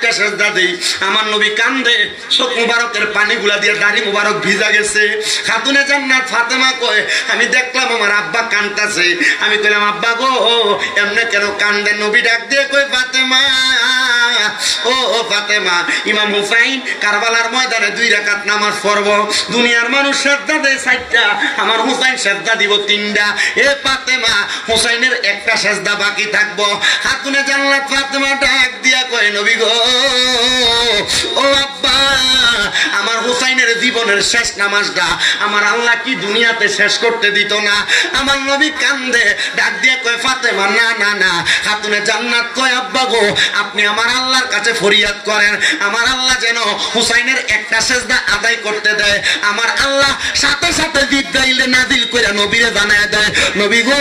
একটা সেজদা দেই, আমার নবী কান্দে, চোখ মুবারকের পানিগুলা দিয়ে দাড়ি মুবারক ভিজা গেছে। খাতুনে জান্নাত ফাতেমা কয়, আমি দেখলাম আমার আব্বা কান্দতেছে। আমি কইলাম, আব্বা গো এমনে কেন কান্দে? নবী ডাক দিয়ে কই, ফাতেমা ও ফাতেমা, ইমাম হুসাইন কারবালার ময়দানে 2 রাকাত নামাজ পড়ব। দুনিয়ার মানুষ সেজদা দেয় 4টা, আমার হুসাইন সেজদা দিব 3টা। এ ফাতেমা, হুসাইনের একটা সেজদা বাকি থাকবো। খাতুনে জান্নাত ফাতেমা ডাক দিয়া কয়, নবী গো ও আব্বা, আমার হুসাইনের জীবনের শেষ নামাজটা আমার আল্লাহ কি দুনিয়াতে শেষ করতে দিত না? আমার নবী কান্দে, ডাক দিয়ে কয়, ফাতেমা না না না। খাতুনে জান্নাত কয়, আব্বা গো আপনি আমার আল্লাহর কাছে ফরিয়াদ করেন, আমার আল্লাহ যেন হুসাইনের একটা সেজদা আদায় করতে দেয়। আমার আল্লাহ সাথে সাথে জিবরাইলে নাজিল করে নবীরে জানায় দেয়, নবী গো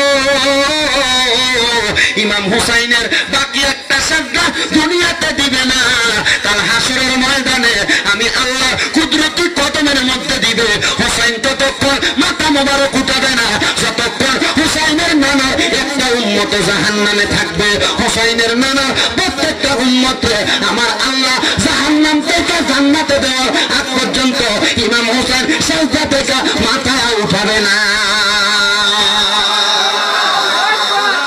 ইমাম হুসাইনের বাকি একটা সেজদা দুনিয়াতে দিবে না, কাল হাসরের ময়দানে আমি আল্লাহ কুদরতি কদমের মধ্যে দিবে। হুসাইন ততক্ষণ মাথা মোবারক উঠাবে না যতক্ষণ হুসাইনের নানা একটা উম্মত জাহান্নামে থাকবে। হুসাইনের নানা প্রত্যেকটা উম্মতকে আমার আল্লাহ জাহান্নাম থেকে জান্নাতে দেওয়ার আগ পর্যন্ত ইমাম হুসাইন সেজদা থেকে মাথা উঠাবে না।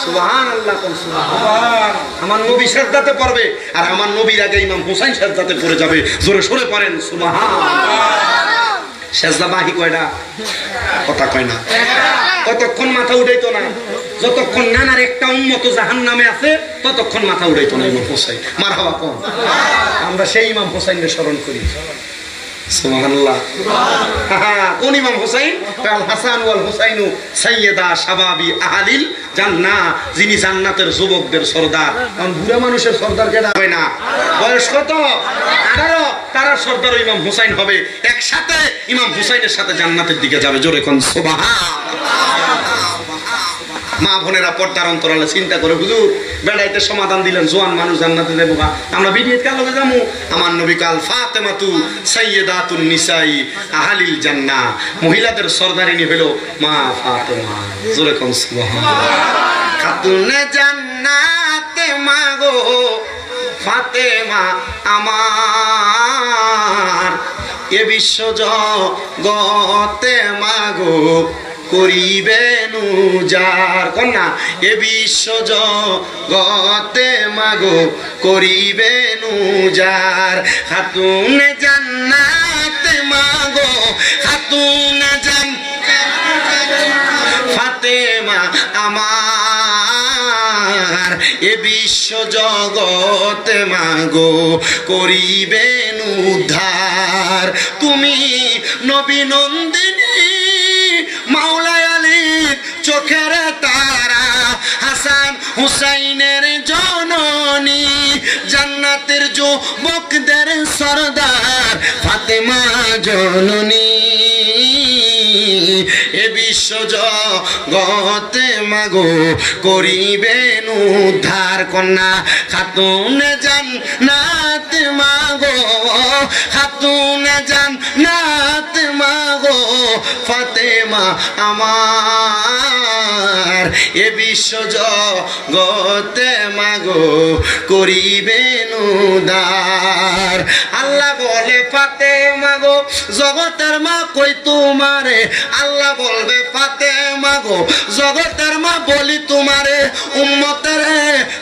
সুবহানাল্লাহ, সুবহান। আমার নবী সেজদাতে পড়বে আর আমার নবীর আগে ইমাম হুসাইন সেজদাতে পড়ে যাবে। জোরে সরে পড়েন সুবহানাল্লাহ। সেজদা বাকি কয়টা? কথা কয় না। কতক্ষণ মাথা উঠাইতো না? যতক্ষণ নানার একটা উম্মত জাহান্নামে আছে ততক্ষণ মাথা উঠাইতো না ইমাম হুসাইন। মারহাবা কোন? আমরা সেই ইমাম হুসাইনের স্মরণ করি। সুবহানাল্লাহ। কোন ইমাম হুসাইন? আল হাসান ওয়াল হুসাইনু সাইয়্যিদা শাবাবি আহলিল জান্নাহ, যিনি জান্নাতের যুবকদের সরদার। কারণ বুড়া মানুষের সরদার কেডা হয় না? বয়স কত? 18। তারা সরদার ইমাম হুসাইন হবে। একসাথে ইমাম হুসাইনের সাথে জান্নাতের দিকে যাবে। জোরে কোন সুবহানাল্লাহ। মা বোনেরা পর্দার অন্তরালে চিন্তা করে, হুজুর বেড়াইতে সমাধান দিলেন, জোয়ান মানুষ জান্নাতে যাবো, আমরা বিডিএত কার লগে যাবো? আমার নবী কাল ফাতেমাতু সাইয়্যিদাতুন নিসাই আহলিল জান্নাহ, মহিলাদের সরদারিনী হলো মা ফাতেমা। জোরে কোন সুবহানাল্লাহ। খাতুনে জান্নাতে মা গো ফাতেমা আমার, এ বিশ্ব জগতে মা গো করিবেন উজার। কন্যা, এ বিশ্ব জগতে মাগো করিবেন উজার। খাতুনে জান্নাত মাগো, খাতুনে জান্নাত ফাতেমা আমার, এ বিশ্ব জগতে মাগো করিবেন উদ্ধার। তুমি নবী নন্দিনী, মাওলা আলীর চোখের তারা, হাসান হুসাইনের জননী, জান্নাতের যুবকদের সরদার ফাতেমা জননী, এ বিশ্ব জগতে মাগো করিবেন উদ্ধার। কন্যা, খাতুনে জান্নাত মাগো, খাতুনে জান্নাত মাগো ফাতেমা আমার, এ বিশ্ব জগতে মাগো করিবেন উদ্ধার। আল্লাহ বলে ফাতেমা গো জগতের মা কই তোমারে, আল্লাহ বলবে ফাতেমা গো জগতের মা বলি তোমারে, উম্মতের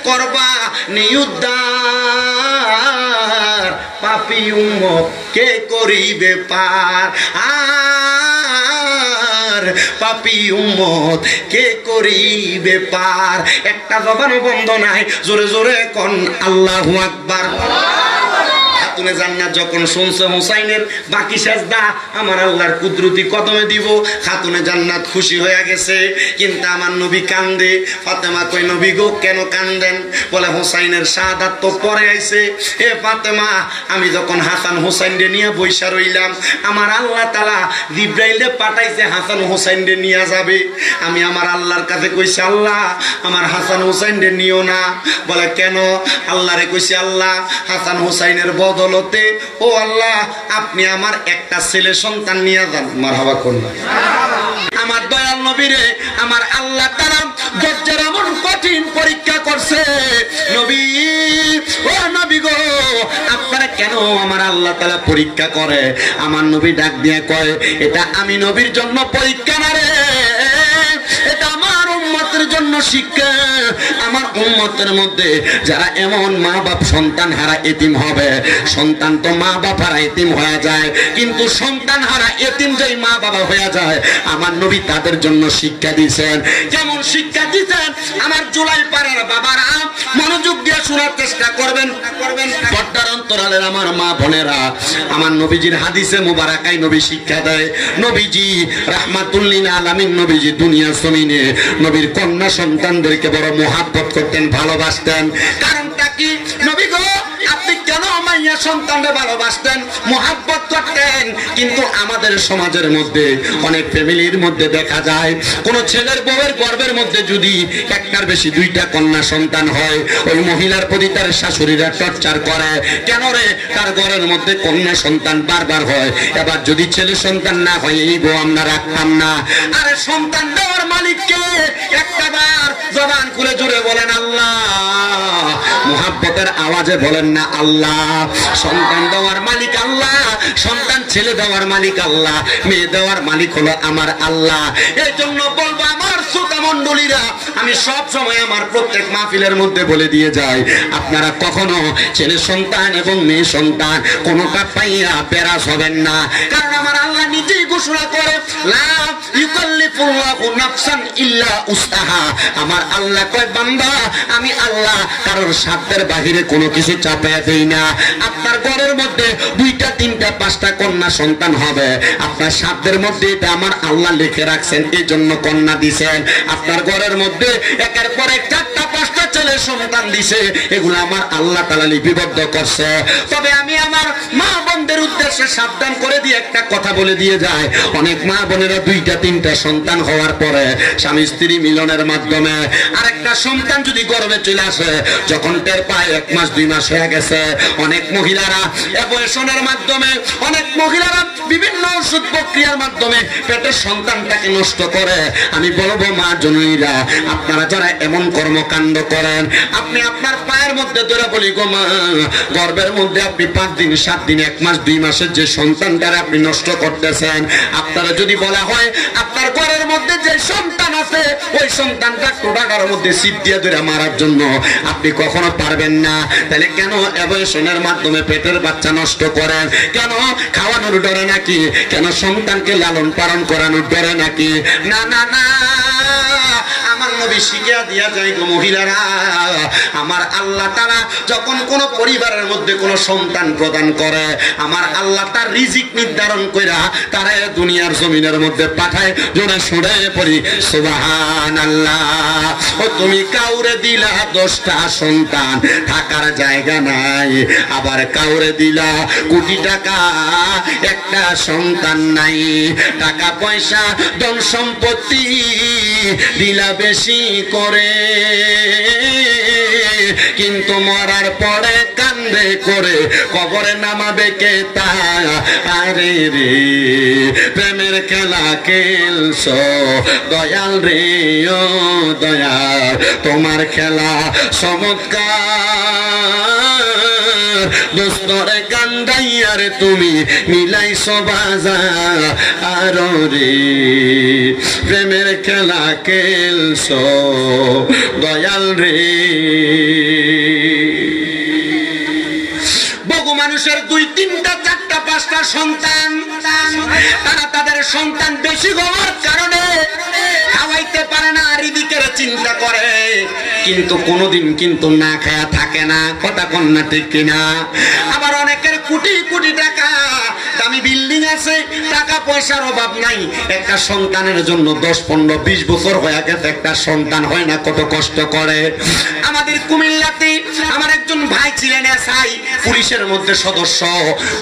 করবা নিউদ্ধার, পাপী উম্মত কে করিবে পার, পাপী উম্মত কে করিবে পার। একটা জবানও বন্ধ নাই, জোরে জোরে কোন আল্লাহু আকবার। খাতুনে জান্নাত যখন শুনছে হুসাইনের বাকি সেজদা আমার আল্লাহর কুদরতি কদমে দিব, খাতুনে জান্নাত খুশি হয়ে গেছে। কিন্তু আমার নবী কান্দে। ফাতেমা কই, নবী গো কেন কান্দেন? বলে হুসাইনের শাহাদাত তো পরে আইছে। এ ফাতেমা, আমি যখন হাসান হুসাইনরে নিয়ে বইসা রইলাম, আমার আল্লাহ তাআলা জিবরাইলে পাঠাইছে হাসান হুসাইনরে নিয়ে যাবে। আমি আমার আল্লাহর কাছে কইছি, আল্লাহ আমার হাসান হুসাইনরে নিও না। বলে কেন? আল্লাহরে কইছি, আল্লাহ হাসান হুসাইনের বদলতে ও আল্লাহ আপনি আমার একটা ছেলে সন্তান নিয়ে যান। মারহাবা কোন আমার দয়াল নবীরে আমার আল্লাহ তাআলা ধৈর্যের এমন কঠিন পরীক্ষা করছে। নবী ও নবী গো, কেন আমার আল্লাহ তাআলা পরীক্ষা করে? আমার নবী ডাক দিয়ে কয়, এটা আমি নবীর জন্য পরীক্ষা না রে, এটা আমার উম্মতের জন্য শিক্ষা। আমার উম্মতের মধ্যে যারা এমন মা বাপ সন্তান হারা এতিম হবে, সন্তান তো মা বাপ হারা এতিম হয়ে যায়, কিন্তু সন্তান হারা এতিম যেই মা বাবা হয়ে যায়, আমার নবী তাদের জন্য শিক্ষা দিয়েছেন। কেমন শিক্ষা দিয়েছেন? আমার জুলাই পাড়ার বাবারা মনোযোগ দিয়ে শোনার চেষ্টা করবেন। পর্দার অন্তরালের আমার মা বোনেরা, আমার নবীজির হাদিসে মুবারাকায় নবী শিক্ষা দেয়, নবীজি রাহমাতুল লিল আলামিন, নবীজি দুনিয়া জমিনে নবীর কন্যা সন্তানদেরকে বড় মহব্বত করতেন, ভালোবাসতেন। কারণটা কি? নবী গো, আপনি কেন মাইয়া সন্তানকে ভালোবাসতেন, মহব্বত করতেন? কিন্তু আমাদের সমাজের মধ্যে অনেক ফ্যামিলির মধ্যে দেখা যায়, কোন ছেলের বউয়ের গর্ভের মধ্যে যদি একটার বেশি দুইটা কন্যা সন্তান হয়, ওই মহিলার প্রতি তার শাশুড়িরা টর্চার করে। কেন রে? তার ঘরের মধ্যে কন্যা সন্তান বারবার হয়, এবার যদি ছেলে সন্তান না হয়, এই বউ আমরা রাখতাম না। আরে সন্তান দেওয়ার মালিককে একটাবার জবান খুলে জুড়ে বলেন আল্লাহ, মুহাব্বতের আওয়াজে বলেন না আল্লাহ। সন্তান দেওয়ার মালিক আল্লাহ, সন্তান ছেলে দেওয়ার মালিক আল্লাহ, মেয়ে দেওয়ার মালিক হলো আমার আল্লাহ। এই জন্য বলবো আমার শ্রোতা মণ্ডলীরা, আমি সব সময় আমার প্রত্যেক মাহফিলের মধ্যে বলে দিয়ে যাই, আপনারা কখনো ছেলে সন্তান এবং মেয়ে সন্তান কোনোটা পাইয়া পেরাস হবেন না। কারণ আমার আল্লাহ নিজেই ঘোষণা করে, লা ইউকাল্লিফুল্লাহু নাফসান ইল্লা উসআহা। আমার আল্লাহ কয়, বান্দা আমি আল্লাহ কারোর সাধ্যের বাহিরে কোনো কিছু চাপায়া দেই না। আপনার ঘরের মধ্যে দুইটা তিনটা পাঁচটা কন্যা সন্তান হবে, আপনার সাধ্যের মধ্যে এটা আমার আল্লাহ লিখে রাখছেন, এই জন্য কন্যা দিছেন। আপনার ঘরের মধ্যে একের পর এক চারটা পাঁচটা ছেলে সন্তান দিছে, এগুলো আমার আল্লাহ তাআলা লিপিবদ্ধ করছে। তবে আমি আমার মা বোনদের উদ্দেশ্যে সাবধান করে দিয়ে একটা কথা বলে দিয়ে যায়, অনেক মা বোনেরা দুইটা তিনটা সন্তান হওয়ার পরে স্বামী স্ত্রী মিলনের মাধ্যমে আরেকটা সন্তান যদি গর্ভে চলে আসে, যখন টের পায় 1 মাস 2 মাস হয়ে গেছে, অনেক মহিলারা অপারেশনের মাধ্যমে, অনেক মহিলারা বিভিন্ন ওষুধ প্রক্রিয়ার মাধ্যমে পেটের সন্তানটাকে নষ্ট করে। আমি বলবো মা জননীরা, আপনারা যারা এমন কর্মকাণ্ড করেন, আপনি আপনার পায়ের মধ্যে ধরে বলি গো মা, গর্ভের মধ্যে আপনি 5 দিন 7 দিন 1 মাস 2 মাসের যে সন্তানটারে আপনি নষ্ট করতেছেন, আপনারা যদি বলা হয় আপনার ঘরের মধ্যে যে সন্তান আছে, ওই সন্তানটা টোটাকার মধ্যে সিপ দিয়ে ধরে মারার জন্য আপনি কখনো পারবেন না। তাহলে কেন অ্যাবর্শনের মাধ্যমে পেটের বাচ্চা নষ্ট করেন? কেন খাওয়ানোর ডরে নাকি? কেন সন্তানকে লালন পালন করানোর ডরে নাকি? না না না, আমার নবী শিখিয়া দিয়া যায় গো মহিলারা, আমার আল্লাহ তাআলা যখন কোন পরিবারের মধ্যে কোন সন্তান প্রদান করে, আমার আল্লাহ তার রিজিক নির্ধারণ কইরা তারা দুনিয়ার জমিনের মধ্যে পাঠায়। জোরে শুনে পড়ি সুবহানাল্লাহ। ও তুমি কাউরে দিলা 10টা সন্তান, থাকার জায়গা নাই, আবার কাউরে দিলা কোটি টাকা, একটা সন্তান নাই। টাকা পয়সা ধন সম্পত্তি দিলা বেশি করে, কিন্তু মরার পরে কান্দে করে কবরে নামাবে কে তা? আরে রে প্রেমের খেলা খেলছো দয়াল রে, ও দয়াল তোমার খেলা চমৎকার, দোস্তরে কান্দাইয়ার তুমি মিলাইছো বাজার, আর রে প্রেমের খেলা খেলছো দয়াল রে। বহু মানুষের 2, 3টা 4টা 5টা সন্তান, তারা তাদের সন্তান বেশি হওয়ার কারণে খাওয়াইতে পারে না, রিজিকের চিন্তা করে, কিন্তু কোনোদিন কিন্তু না খায়া থাকে না। কথা কোন না ঠিক কিনা? আবার অনেকের কোটি কোটি টাকা, দামি বিল্ডিং আছে, টাকা পয়সার অভাব নাই, একটা সন্তানের জন্য 10, 15, 20 বছর হয়ে গেছে, একটা সন্তান হয় না, কত কষ্ট করে। আমাদের কুমিল্লাতে আমার একজন ভাই ছিলেন এসআই, পুলিশের মধ্যে সদস্য।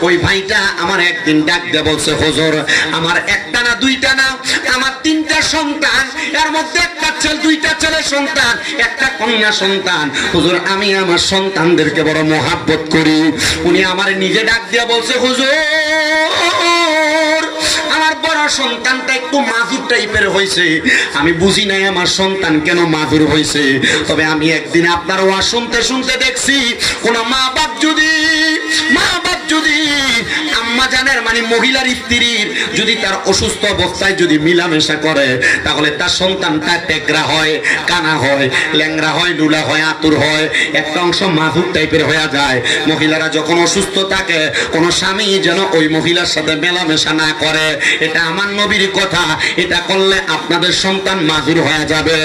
ওই ভাইটা আমার একদিন ডাক দিয়ে বলছে, হুজুর আমার একটা না দুইটা না, আমার 3টা সন্তান, এর মধ্যে একটা ছেলে, 2টা ছেলে সন্তান, একটা কন্যা সন্তান। হুজুর আমি আমার সন্তানদেরকে বড় মহব্বত করি। উনি আমার নিজে ডাক দিয়ে বলছে, হুজুর আমার বড় সন্তানটা একটু মাদুর টাইপের হয়েছে, আমি বুঝি নাই আমার সন্তান কেন মাদুর হয়েছে। তবে আমি একদিন আপনার ওয়াজ শুনতে শুনতে দেখছি, কোন মা বাপ যদি সন্তানের মানে মহিলার স্ত্রীর যদি তার অসুস্থ অবস্থায় যদি মিলামেশা করে তাহলে তার সন্তানটা টেকরা হয়, কানা হয়, ল্যাংরা হয়, লুলা হয়, আতুর হয়, একটা অংশ মাহুর টাইপের হয়ে যায়। মহিলারা যখন অসুস্থ থাকে কোন স্বামী যেন ওই মহিলার সাথে মেলামেশা না করে, এটা আমার নবীর কথা। এটা করলে আপনাদের সন্তান মাহুর হয়ে যাবে।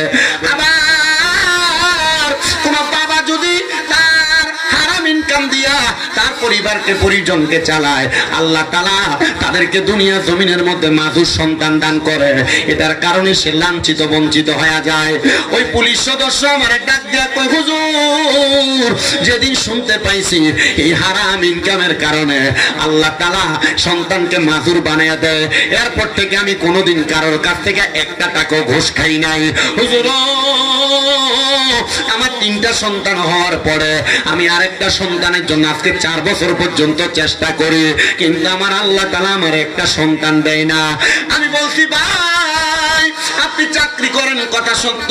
আবার কোন বাবা যদি তার হারাম ইনকাম দিয়া তার পরিবারকে পরিজনকে চালায়, আল্লাহ তাআলা তাদেরকে দুনিয়া জমিনের মধ্যে মাহুর সন্তান দান করে। এটার কারণে সে লাঞ্ছিত বঞ্চিত হয়ে যায়। ওই পুলিশ সদস্য আমার ডাক দিয়া কয়, হুজুর যেদিন শুনতে পাইছি এই হারাম ইনকামের কারণে আল্লাহ তাআলা সন্তানকে মাহুর বানিয়ে দেয়, এরপর থেকে আমি কোনোদিন কারোর কাছ থেকে একটা টাকাও ঘুষ খাই নাই। হুজুর আমার 3টা সন্তান হওয়ার পরে আমি আরেকটা সন্তানের জন্য আজকে 4 বছর পর্যন্ত চেষ্টা করি, কিন্তু আমার আল্লাহ তাআলা আমার একটা সন্তান দেয় না। আমি বলছি ভাই আপনি চাকরি করেন কথা সত্য,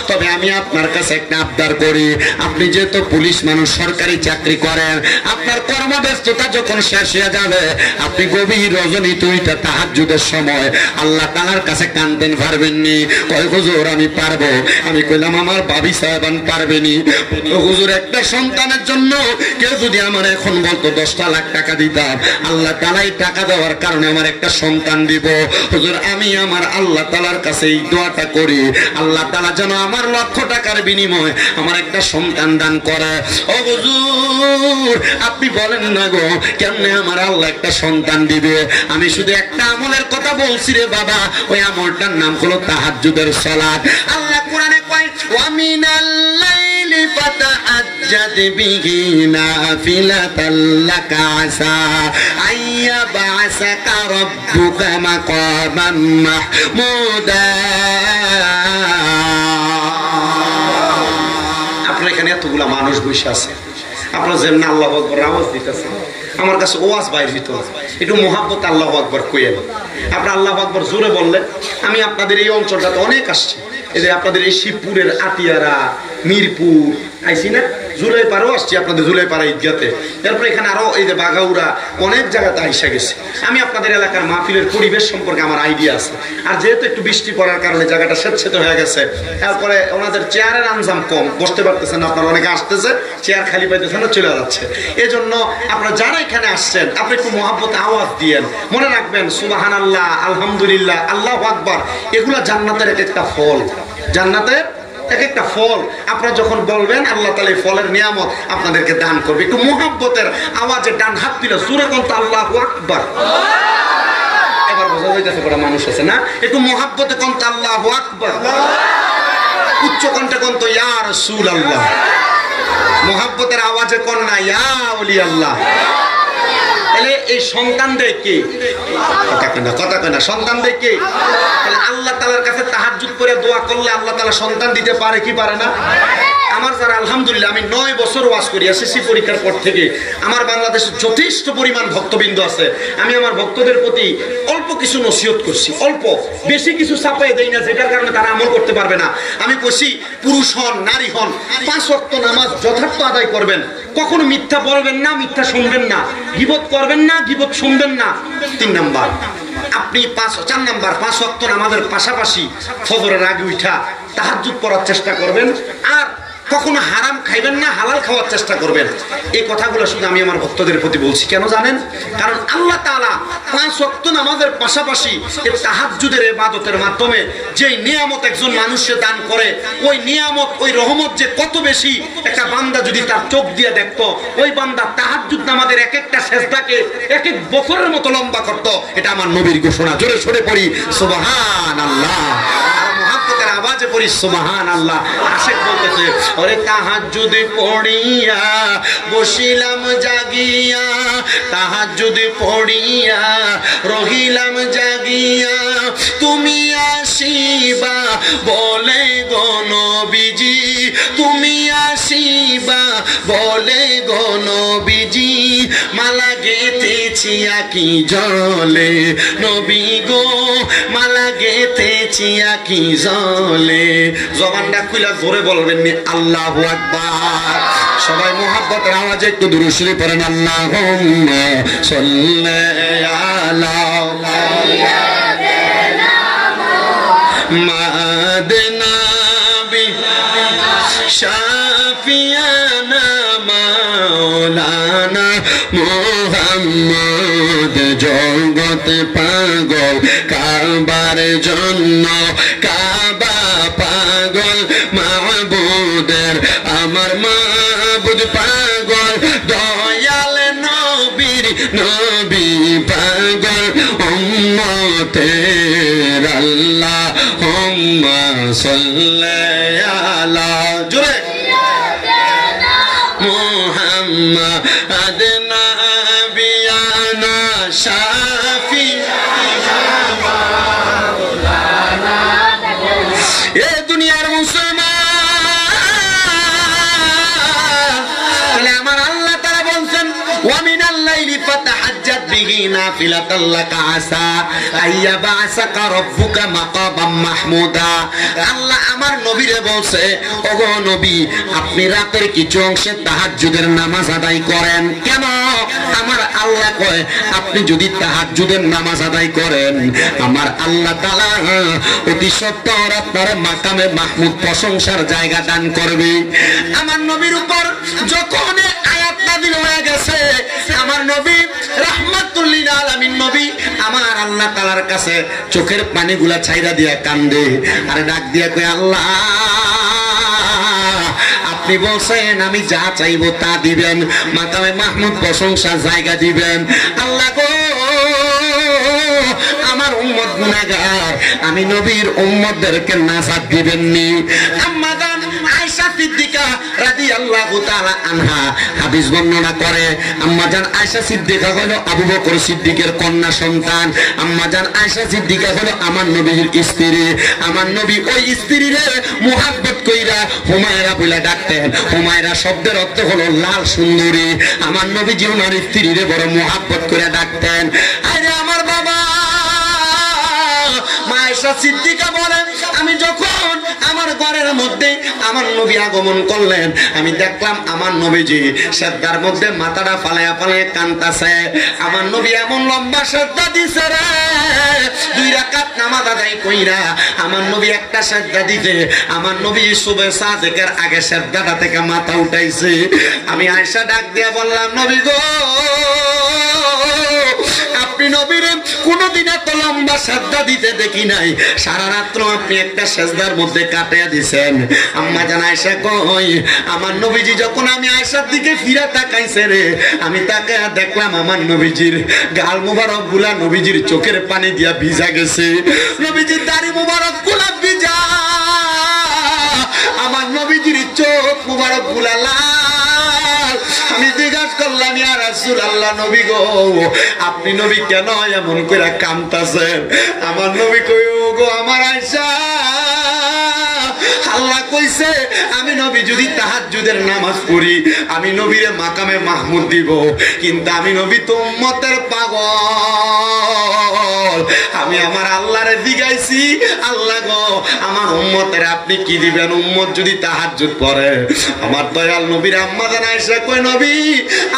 তবে আমি আপনার কাছে একটা আবদার করি, আপনি যেহেতু পুলিশ মানুষ, সরকারি চাকরি করেন, আপনার কর্মব্যস্ততা যখন শেষ হয়ে যাবে আপনি গভীর রজনী তুইটা তাহাজ্জুদের সময় আল্লাহ তাআলার কাছে কাঁদতেন, পারবেননি? কয় হুজুর আমি পারবো। আমি কইলাম আমার ভাবি সাহেবান পারবেনি। হুজুর একটা সন্তানের জন্য কেউ যদি আমার এখন বলতো 10টা লাখ টাকা দিতাম, আল্লাহ তাআলাই টাকা দেওয়ার কারণে আমার একটা সন্তান দিব। হুজুর আমি আমার আল্লাহ তাআলার কাছে এই দোয়াটা করি, আল্লাহ তাআলা যেন আমার লক্ষ টাকার বিনিময়ে আমার একটা সন্তান দান করে। ও হুজুর আপনি বলেন না গো কেমনে আমার আল্লাহ একটা সন্তান দিবে? আমি শুধু একটা আমলের কথা বলছি রে বাবা, ওই আমলটার নাম হলো তাহাজ্জুদের সালাত। আল্লাহ কোরআনে কয় ওয়া মিনাল লাইলি ফাতাহাজ্জাদ বিহি নাফিলাতাল লাকা আসা আইয়া বা'সাকা রাব্বুকা মাকামান মাহমুদা। আপনার এখানে এতগুলা মানুষ বসে আছে, আপনারা যেমন আল্লাহু আকবার আওয়াজ দিতেছেন, আমার কাছে ওয়াজ বাইর হইতো না। একটু মোহাব্বত আল্লাহু আকবার কইয়েন। আপনারা আল্লাহু আকবার জোরে বললে আমি আপনাদের এই অঞ্চলটাতে অনেক আসছি, এই যে আপনাদের এই শিবপুরের আতিয়ারা, মিরপুর আইসি না, জুলাই পাড়াও আসছি, আপনাদের জুলাই পাড়া ঈদগাতে, তারপরে এখানে আরো এই যে বাগাউরা অনেক জায়গাতে আইসা গেছে। আমি আপনাদের এলাকার মাহফিলের পরিবেশ সম্পর্কে আমার আইডিয়া আছে। আর যেহেতু একটু বৃষ্টি পড়ার কারণে জায়গাটা স্বেচ্ছেতে হয়ে গেছে, তারপরে ওনাদের চেয়ারের আঞ্জাম কম, বসতে পারতেছেন, আপনারা অনেকে আসতেছে চেয়ার খালি পাইতেছেন না, চলে যাচ্ছে। এই জন্য আপনারা যারা এখানে আসছেন আপনি একটু মোহাব্বতে আওয়াজ দিয়েন। মনে রাখবেন সুবহানাল্লাহ, আলহামদুলিল্লাহ, আল্লাহু আকবার, এগুলা জান্নাতের এক একটা ফল, জান্নাতের এক একটা ফল। আপনারা যখন বলবেন আল্লাহ তাআলা এই ফলের নিয়ামত আপনাদেরকে দান করবে। একটু মুহাব্বতের আওয়াজে ডান হাত দিলে জোরে কোনটা আল্লাহু আকবার। এবার বোঝা যাইতেছে বড় মানুষ আছে না, একটু মুহাব্বতে কোনটা আল্লাহু আকবার, উচ্চ কণ্ঠে কোনটা ইয়া রাসূলুল্লাহ, মুহাব্বতের আওয়াজে কোন না ইয়া ওলি আল্লাহ। তাহলে এই সন্তান দেয় কে? কথা কয় না, সন্তান দেয় কে? তাহলে আল্লাহ তাআলার কাছে তাহাজ্জুদ করে দোয়া করলে আল্লাহ তাআলা সন্তান দিতে পারে কি পারে না? আমার যারা আলহামদুলিল্লাহ আমি 9 বছর ওয়াজ করি, এসএসসি পরীক্ষার পর থেকে আমার বাংলাদেশে যথেষ্ট পরিমাণ ভক্তবৃন্দ আছে। আমি আমার ভক্তদের প্রতি অল্প কিছু নসিহত করছি, অল্প, বেশি কিছু চাপাই দেই না যেটার কারণে তারা আমল করতে পারবে না। আমি কইছি পুরুষ হন নারী হন 5 ওয়াক্ত নামাজ যথার্থ আদায় করবেন, কখনো মিথ্যা বলবেন না, মিথ্যা শুনবেন না, গীবত করবেন না, গীবত শুনবেন না। 3 নাম্বার আপনি 4 নাম্বার 5 ওয়াক্ত নামাজের পাশাপাশি ফজরের আগে উঠা তাহাজ্জুদ পড়ার চেষ্টা করবেন, আর কখনো হারাম খাইবেন না, হালাল খাওয়ার চেষ্টা করবেন। এই কথাগুলো শুধু আমি আমার ভক্তদের প্রতি বলছি, কেন জানেন? কারণ আল্লাহ তাআলা 5 ওয়াক্ত নামাজের পাশাপাশি এই তাহাজ্জুদের ইবাদতের মাধ্যমে যেই নিয়ামত একজন মানুষকে দান করে, ওই নিয়ামত, ওই রহমত যে কত বেশি, একটা বান্দা যদি তার চোখ দিয়ে দেখতো, ওই বান্দা তাহাজ্জুদ নামাজের এক একটা সেজদাকে এক এক বছরের মতো লম্বা করতো। এটা আমার নবীর ঘোষণা। জোরে সরে পড়ি সুবহানাল্লাহ, মুহাব্বতের আওয়াজে পড়ি সুবহানাল্লাহ। আশিক বলতেছে ওরে তাহাজ্জুদ পড়িয়া বসিলাম জাগিয়া, তাহাজ্জুদ পড়িয়া রহিলাম জাগিয়া, তুমি আসিবা বলে গো নবীজি, তুমি আসিবা বলে গো নবীজি, মালা গেথেছি আকি জলে নবী গো, মালা গেথেছি আকি জলে। জবানটা খুলে জোরে বলবেন নি আল্লাহু আকবার। সবাই মোহাব্বতের আওয়াজে একটু দুরূদ শরীফ পড়েন আল্লাহুম্মা সাল্লি আলা মাদিনা বি শাফিয়ানা মাওলানা মুহাম্মদ জগত পাগল কাবার জন্য কাবা পাগল মাহবুদের আমার মাহবুদ পাগল দয়াল নবীর নবী পাগল উম্মতের আল্লাহুম্মা সাল্লি আলা জোরে মুহাম্মদ নাবিয়ানা শাফিয়ানা মাওলানা এ দুনিয়ার মুসলমান তাহলে আমার আল্লাহ তাআলা বলেন ওয়া মিনাল লাইলি ফাতাহাজ্জাত বিহি নাফিলাতাল লাকা আসা আইয়াবাসাকা রাব্বুকা মাকাবাম মাহমুদা আল্লাহ আমার নবীরে বলছে ওগো নবী আপনি রাতের কিছু অংশে তাহাজ্জুদের নামাজ আদায় করেন কেন আমার আল্লাহ কয় আপনি যদি তাহাজ্জুদের নামাজ আদায় করেন আমার আল্লাহ তাআলা অতি সত্বর আপনার মাকামে মাহমুদ প্রশংসার জায়গা দান করবে আমার নবীর উপর যখন আয়াত নাযিল হয়ে গেছে আমার নবী রাহমাতুল লিল আলামিন নবী আমার আল্লাহ তাআলার কাছে চোখের পানিগুলা ছাইরা দিয়া কান্দে আর ডাক দিয়া কয় আল্লাহ আপনি বলছেন আমি যা চাইবো তা দিবেন মাকামে মাহমুদ প্রশংসার জায়গা দিবেন আল্লাহ গো আমার উম্মত গুনাহগার আমি নবীর উম্মতদেরকে নাজাত দিবেননি আম্মা জান আয়েশা সিদ্দিকা রাদিয়াল্লাহু তাআলা আনহা হাদিস বর্ণনা করে আম্মা জান আয়েশা সিদ্দিকা হলো আবু বকর সিদ্দিকের কন্যা সন্তান আম্মা জান আয়েশা সিদ্দিকা হলো আমার নবীর স্ত্রী আমার নবী ওই স্ত্রীরে মুহাব্বত কইরা হুমায়রা বলে ডাকতেন হুমায়রা শব্দের অর্থ হলো লাল সুন্দরী আমার নবীজি ওনার স্ত্রীরে বড় মুহাব্বত করে ডাকতেন আরে আমার বাবা আয়েশা সিদ্দিকা বলেন আমি যখন আমার ঘরের মধ্যে আমার নবী আগমন করলেন আমি দেখলাম আমার নবীজি সেজদার মধ্যে মাথাটা ফালায়া ফালায়া কাঁদতাছে আমার নবী এমন লম্বা সেজদা দিছে রে 2 রাকাত নামাজ আদায় কইরা আমার নবী একটা সেজদা দিতে আমার নবী সুবহে সাদেকের আগে সেজদাটা থেকে মাথা উঠাইছে আমি আয়েশা ডাক দিয়া বললাম নবী গো আপনি নবীর কোনদিন এত লম্বা সেজদা দিতে দেখি নাই সারা রাত্র আপনি একটা সেজদার মধ্যে কাটিয়ে দিবেন আম্মা জান আয়েশা কই আমার নবীজি যখন আমি আয়েশার দিকে ফিরে তাকাইছে রে আমি তাকে দেখলাম আমার নবীজির গাল মোবারক গুলা নবীজির চোখের পানি দিয়া ভিজা গেছে নবীজির দাড়ি মোবারক গুলা ভিজা আমার নবীজির চোখ মোবারক গুলা লাল আমি জিজ্ঞাসা করলাম ইয়া রাসূলুল্লাহ নবী গো আপনি নবী কেন এমন করে কাঁদতাছেন আমার নবী কই গো আমার আয়েশা আল্লাহ কইছে আমি নবী যদি তাহাজ্জুদের নামাজ পড়ি আমি নবীরে মাকামে মাহমুদ দিব কিন্তু আমি নবী তো উম্মতের পাগল আমি আমার আল্লাহরে জিগাইছি আল্লাহ গো আমার উম্মতের আপনি কি দিবেন উম্মত যদি তাহাজ্জুদ পড়ে আমার দয়াল নবীর আম্মা জান আয়েশা কই নবী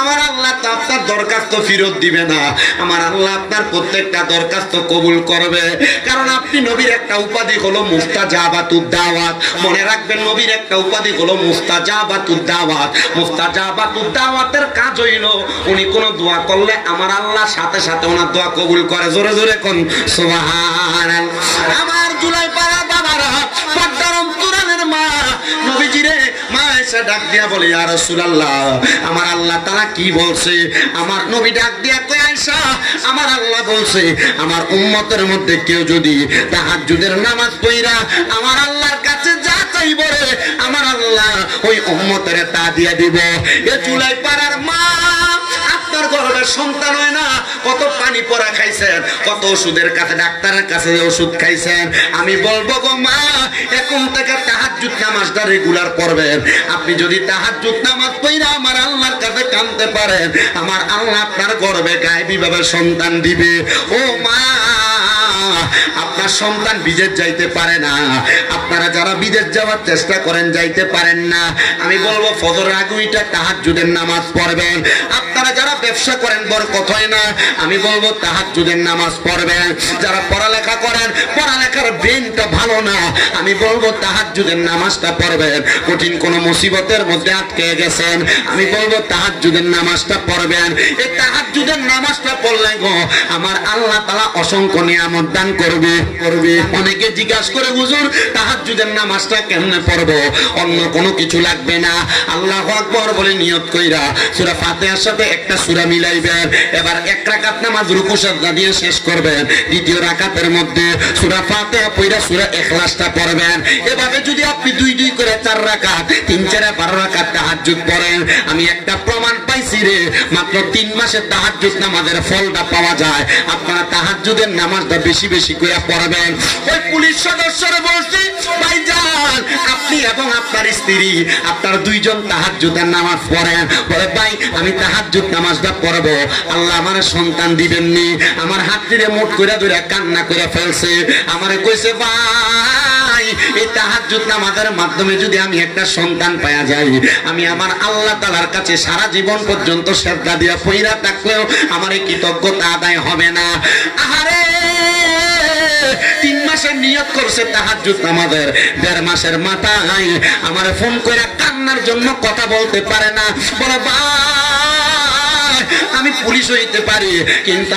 আমার আল্লাহ তো আপনার দরখাস্ত ফেরত দিবে না আমার আল্লাহ আপনার প্রত্যেকটা দরখাস্ত কবুল করবে কারণ আপনি নবীর একটা উপাধি হলো মুস্তাজাবাতুদ দাওয়াত মনে রাখবেন নবীর একটা উপাধি হলো মুস্তাজাবাতুদ দাওয়াত মুস্তাজাবাতুদ দাওয়াতের কাজ হইল উনি কোন দোয়া করলে আমার আল্লাহ সাথে সাথে ওনার দোয়া কবুল করে জোরে জোরে কোন সুবহানাল্লাহ আমার জুলাই পাড়া বাবারা পর্দার অন্তরালের মা নবীজিরে মা এসে ডাক দিয়া বলে ইয়া রাসূলুল্লাহ আমার আল্লাহ তাআলা কি বলছে আমার নবী ডাক দিয়া কয় আয়েশা আমার আল্লাহ বলছে আমার উম্মতের মধ্যে কেউ যদি তাহাজ্জুদের নামাজ পড়া আমার আল্লাহর কাছে যা চাইবে রে আমার আল্লাহ ওই উম্মতের তা দিয়া দিব এ চুলাই পাড়ার মা আপনার গর্ভের সন্তান হয় না কত পানি পড়া খাইছেন কত ওষুধের কাছে ডাক্তারের কাছে ওষুধ খাইছেন আমি বলবো গো মা এখন থেকে তাহাজ্জুদ নামাজটা রেগুলার পড়বেন আপনি যদি তাহাজ্জুদ নামাজ পড়া আমার আল্লাহর কাছে কাঁদতে পারেন আমার আল্লাহ আপনার গর্ভে গায়েবী ভাবে সন্তান দিবে ও মা আপনার আমার সন্তান বিদেশ যাইতে পারে না, আপনারা যারা বিদেশ যাওয়ার চেষ্টা করেন যাইতে পারেন না, আমি বলবো ফজরের আগে উঠে তাহাজ্জুদের নামাজ পড়বেন। আপনারা যারা ব্যবসা করেন বরকত হয় না, আমি বলবো তাহাজ্জুদের নামাজ পড়বেন। যারা পড়ালেখা করেন পড়ালেখার ব্রেনটা ভালো না, আমি বলবো তাহাজ্জুদের নামাজটা পড়বেন। কঠিন কোন মুসিবতের মধ্যে আটকে গেছেন, আমি বলবো তাহাজ্জুদের নামাজটা পড়বেন। এই তাহাজ্জুদের নামাজটা পড়লে গো আমার আল্লাহ তাআলা অসংখ্য নিয়ামত দান করবে। অনেকে জিজ্ঞাসা করে হুজুর তাহাজ্জুদের নামাজটা কেমনে পড়বো? অন্য কোনো কিছু লাগবে না, আল্লাহু আকবার বলে নিয়ত কইরা সূরা ফাতিহার সাথে একটা সূরা মিলাইবেন। এবার এক রাকাত নামাজ রুকু সাজদা দিয়ে শেষ করবেন, দ্বিতীয় রাকাতের মধ্যে সূরা ফাতিহা পড়া সূরা ইখলাসটা পড়বেন। এভাবে যদি আপনি দুই দুই করে 4 রাকাত 3 4 12 রাকাত তাহাজ্জুদ পড়েন, আমি একটা প্রমাণ পাইছি রে, মাত্র 3 মাসে তাহাজ্জুদ নামাজের ফলটা পাওয়া যায়। আপনারা তাহাজ্জুদের নামাজটা বেশি বেশি করে পড়বেন। ওই পুলিশ সদস্যরা বলছে ভাইজান আপনি এবং আপনার স্ত্রী আপনার দুইজন তাহাজ্জুদের নামাজ পড়েন। বলে ভাই আমি তাহাজ্জুদ নামাজটা পড়বো, আল্লাহ আমার সন্তান দিবেননি। আমার হাত ধরে মুঠ করে ধরে কান্না করে ফেলছে, আমারে কইছে ভাই এই তাহাজ্জুদ নামাজের মাধ্যমে যদি আমি একটা সন্তান পাওয়া যাই, আমি আমার আল্লাহ তাআলার কাছে সারা জীবন পর্যন্ত সেজদা দিয়া পইরা থাকলেও আমার এই কৃতজ্ঞতা আদায় হবে না। আহারে 3 মাসের নিয়ত করছে তাহাজ্জুদ নামাজের, 1.5 মাসের মাথায় আমার ফোন করে কান্নার জন্য কথা বলতে পারে না। বলে ভাই আমি পুলিশ হইতে পারি, কিন্তু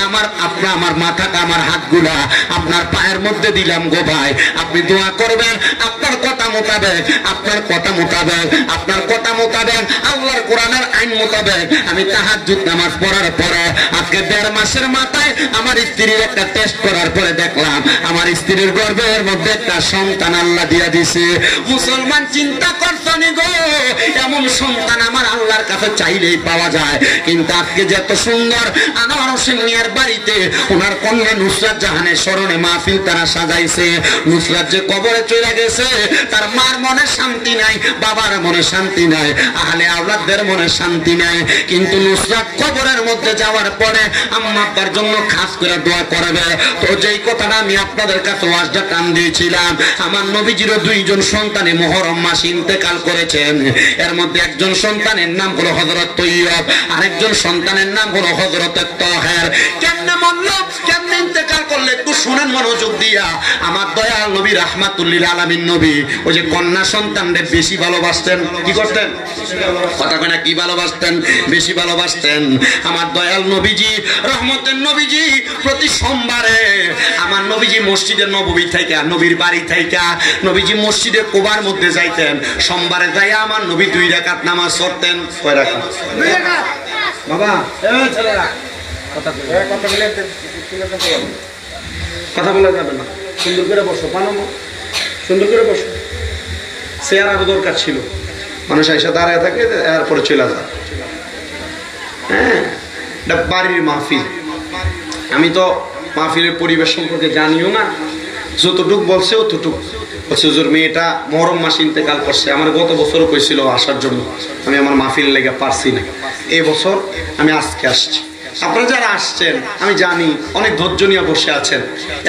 আমার মাথাটা আমার হাতগুলা আপনার পায়ের মধ্যে দিলাম গো ভাই, আপনি দোয়া করবেন আপনার কথা মোতাবেক আল্লাহর কোরআনের আইন মোতাবেক আমি তাহাজ্জুদ নামাজ পড়ার পরে আজকে 1.5 মাসের মাথায় আমার স্ত্রীর একটা টেস্ট করার পরে দেখলাম আমার স্ত্রীর গর্ভের মধ্যে একটা সন্তান আল্লাহ দিয়া দিছে। মুসলমান চিন্তা করছনি গো, এমন সন্তান আমার আল্লাহর কাছে চাইলেই পাওয়া যায়। কিন্তু আজকে যে এত সুন্দর আনোয়ার হোসেন মিয়ার বাড়িতে ওনার কন্যা নুসরাত জাহানের স্মরণে মাহফিল তারা সাজাইছে। নুসরাত যে কবরে চলে গেছে, তার মার মনে শান্তি নাই, বাবার মনে শান্তি নাই, আহলে আওলাদদের মনে শান্তি নাই। কিন্তু নুসরাত কবরের মধ্যে যাওয়ার পরে আম্মা আব্বার জন্য খাস করে দোয়া করবে। তো যেই কথাটা আমি আপনাদের কাছে ওয়াজটা টান দিয়েছিলাম, আমার নবীজিরও 2 জন সন্তানে মুহররম মাসে ইন্তেকাল করেছেন। এর মধ্যে একজন সন্তানের নাম হলো হযরত তৈয়ব, আরেকজন সন্তানের নাম হলো হযরত তাহের। কেমনে মরল, কেমনে ইন্তেকাল করলে একটু শুনেন মনোযোগ দিয়া। আমার দয়াল নবী রাহমাতুল লিল আলামিন নবী ওই যে কন্যা সন্তানদের বেশি ভালোবাসতেন। কি করতেন? কথা কয় না, কি ভালোবাসতেন? বেশি ভালোবাসতেন। আমার দয়াল নবীজি রহমতের নবীজি প্রতি সোমবারে আমার নবীজি মসজিদে নববী থেকে নবীর বাড়ি থেকে নবীজি মসজিদে কুবার মধ্যে যাইতেন। সোমবারে যাইয়া আমার নবী 2 রাকাত নামাজ পড়তেন। কয় রাকাত? 2 রাকাত। বাবা এই ছেলেরা কথা বলা যাবে না, সুন্দর করে বসো, পানামো সুন্দর করে বসো। চেয়ার আরো দরকার ছিল, মানুষ এসে দাঁড়ায় থাকে এরপরে চলে যায়। হ্যাঁ, এটা বাড়ির মাহফিল। আমি তো মাহফিলের পরিবেশ সম্পর্কে জানিও না, যতটুক বলছে অতটুক বলছে। হুজুর মেয়েটা মুহররম মাসে ইন্তেকাল করছে, আমার গত বছরও কইছিল আসার জন্য, আমি আমার মাহফিল লেগে পারছি না। এই বছর আমি আজকে আসছি। আপনারা যারা আসছেন আমি জানি অনেক ধৈর্য নিয়ে বসে আছেন।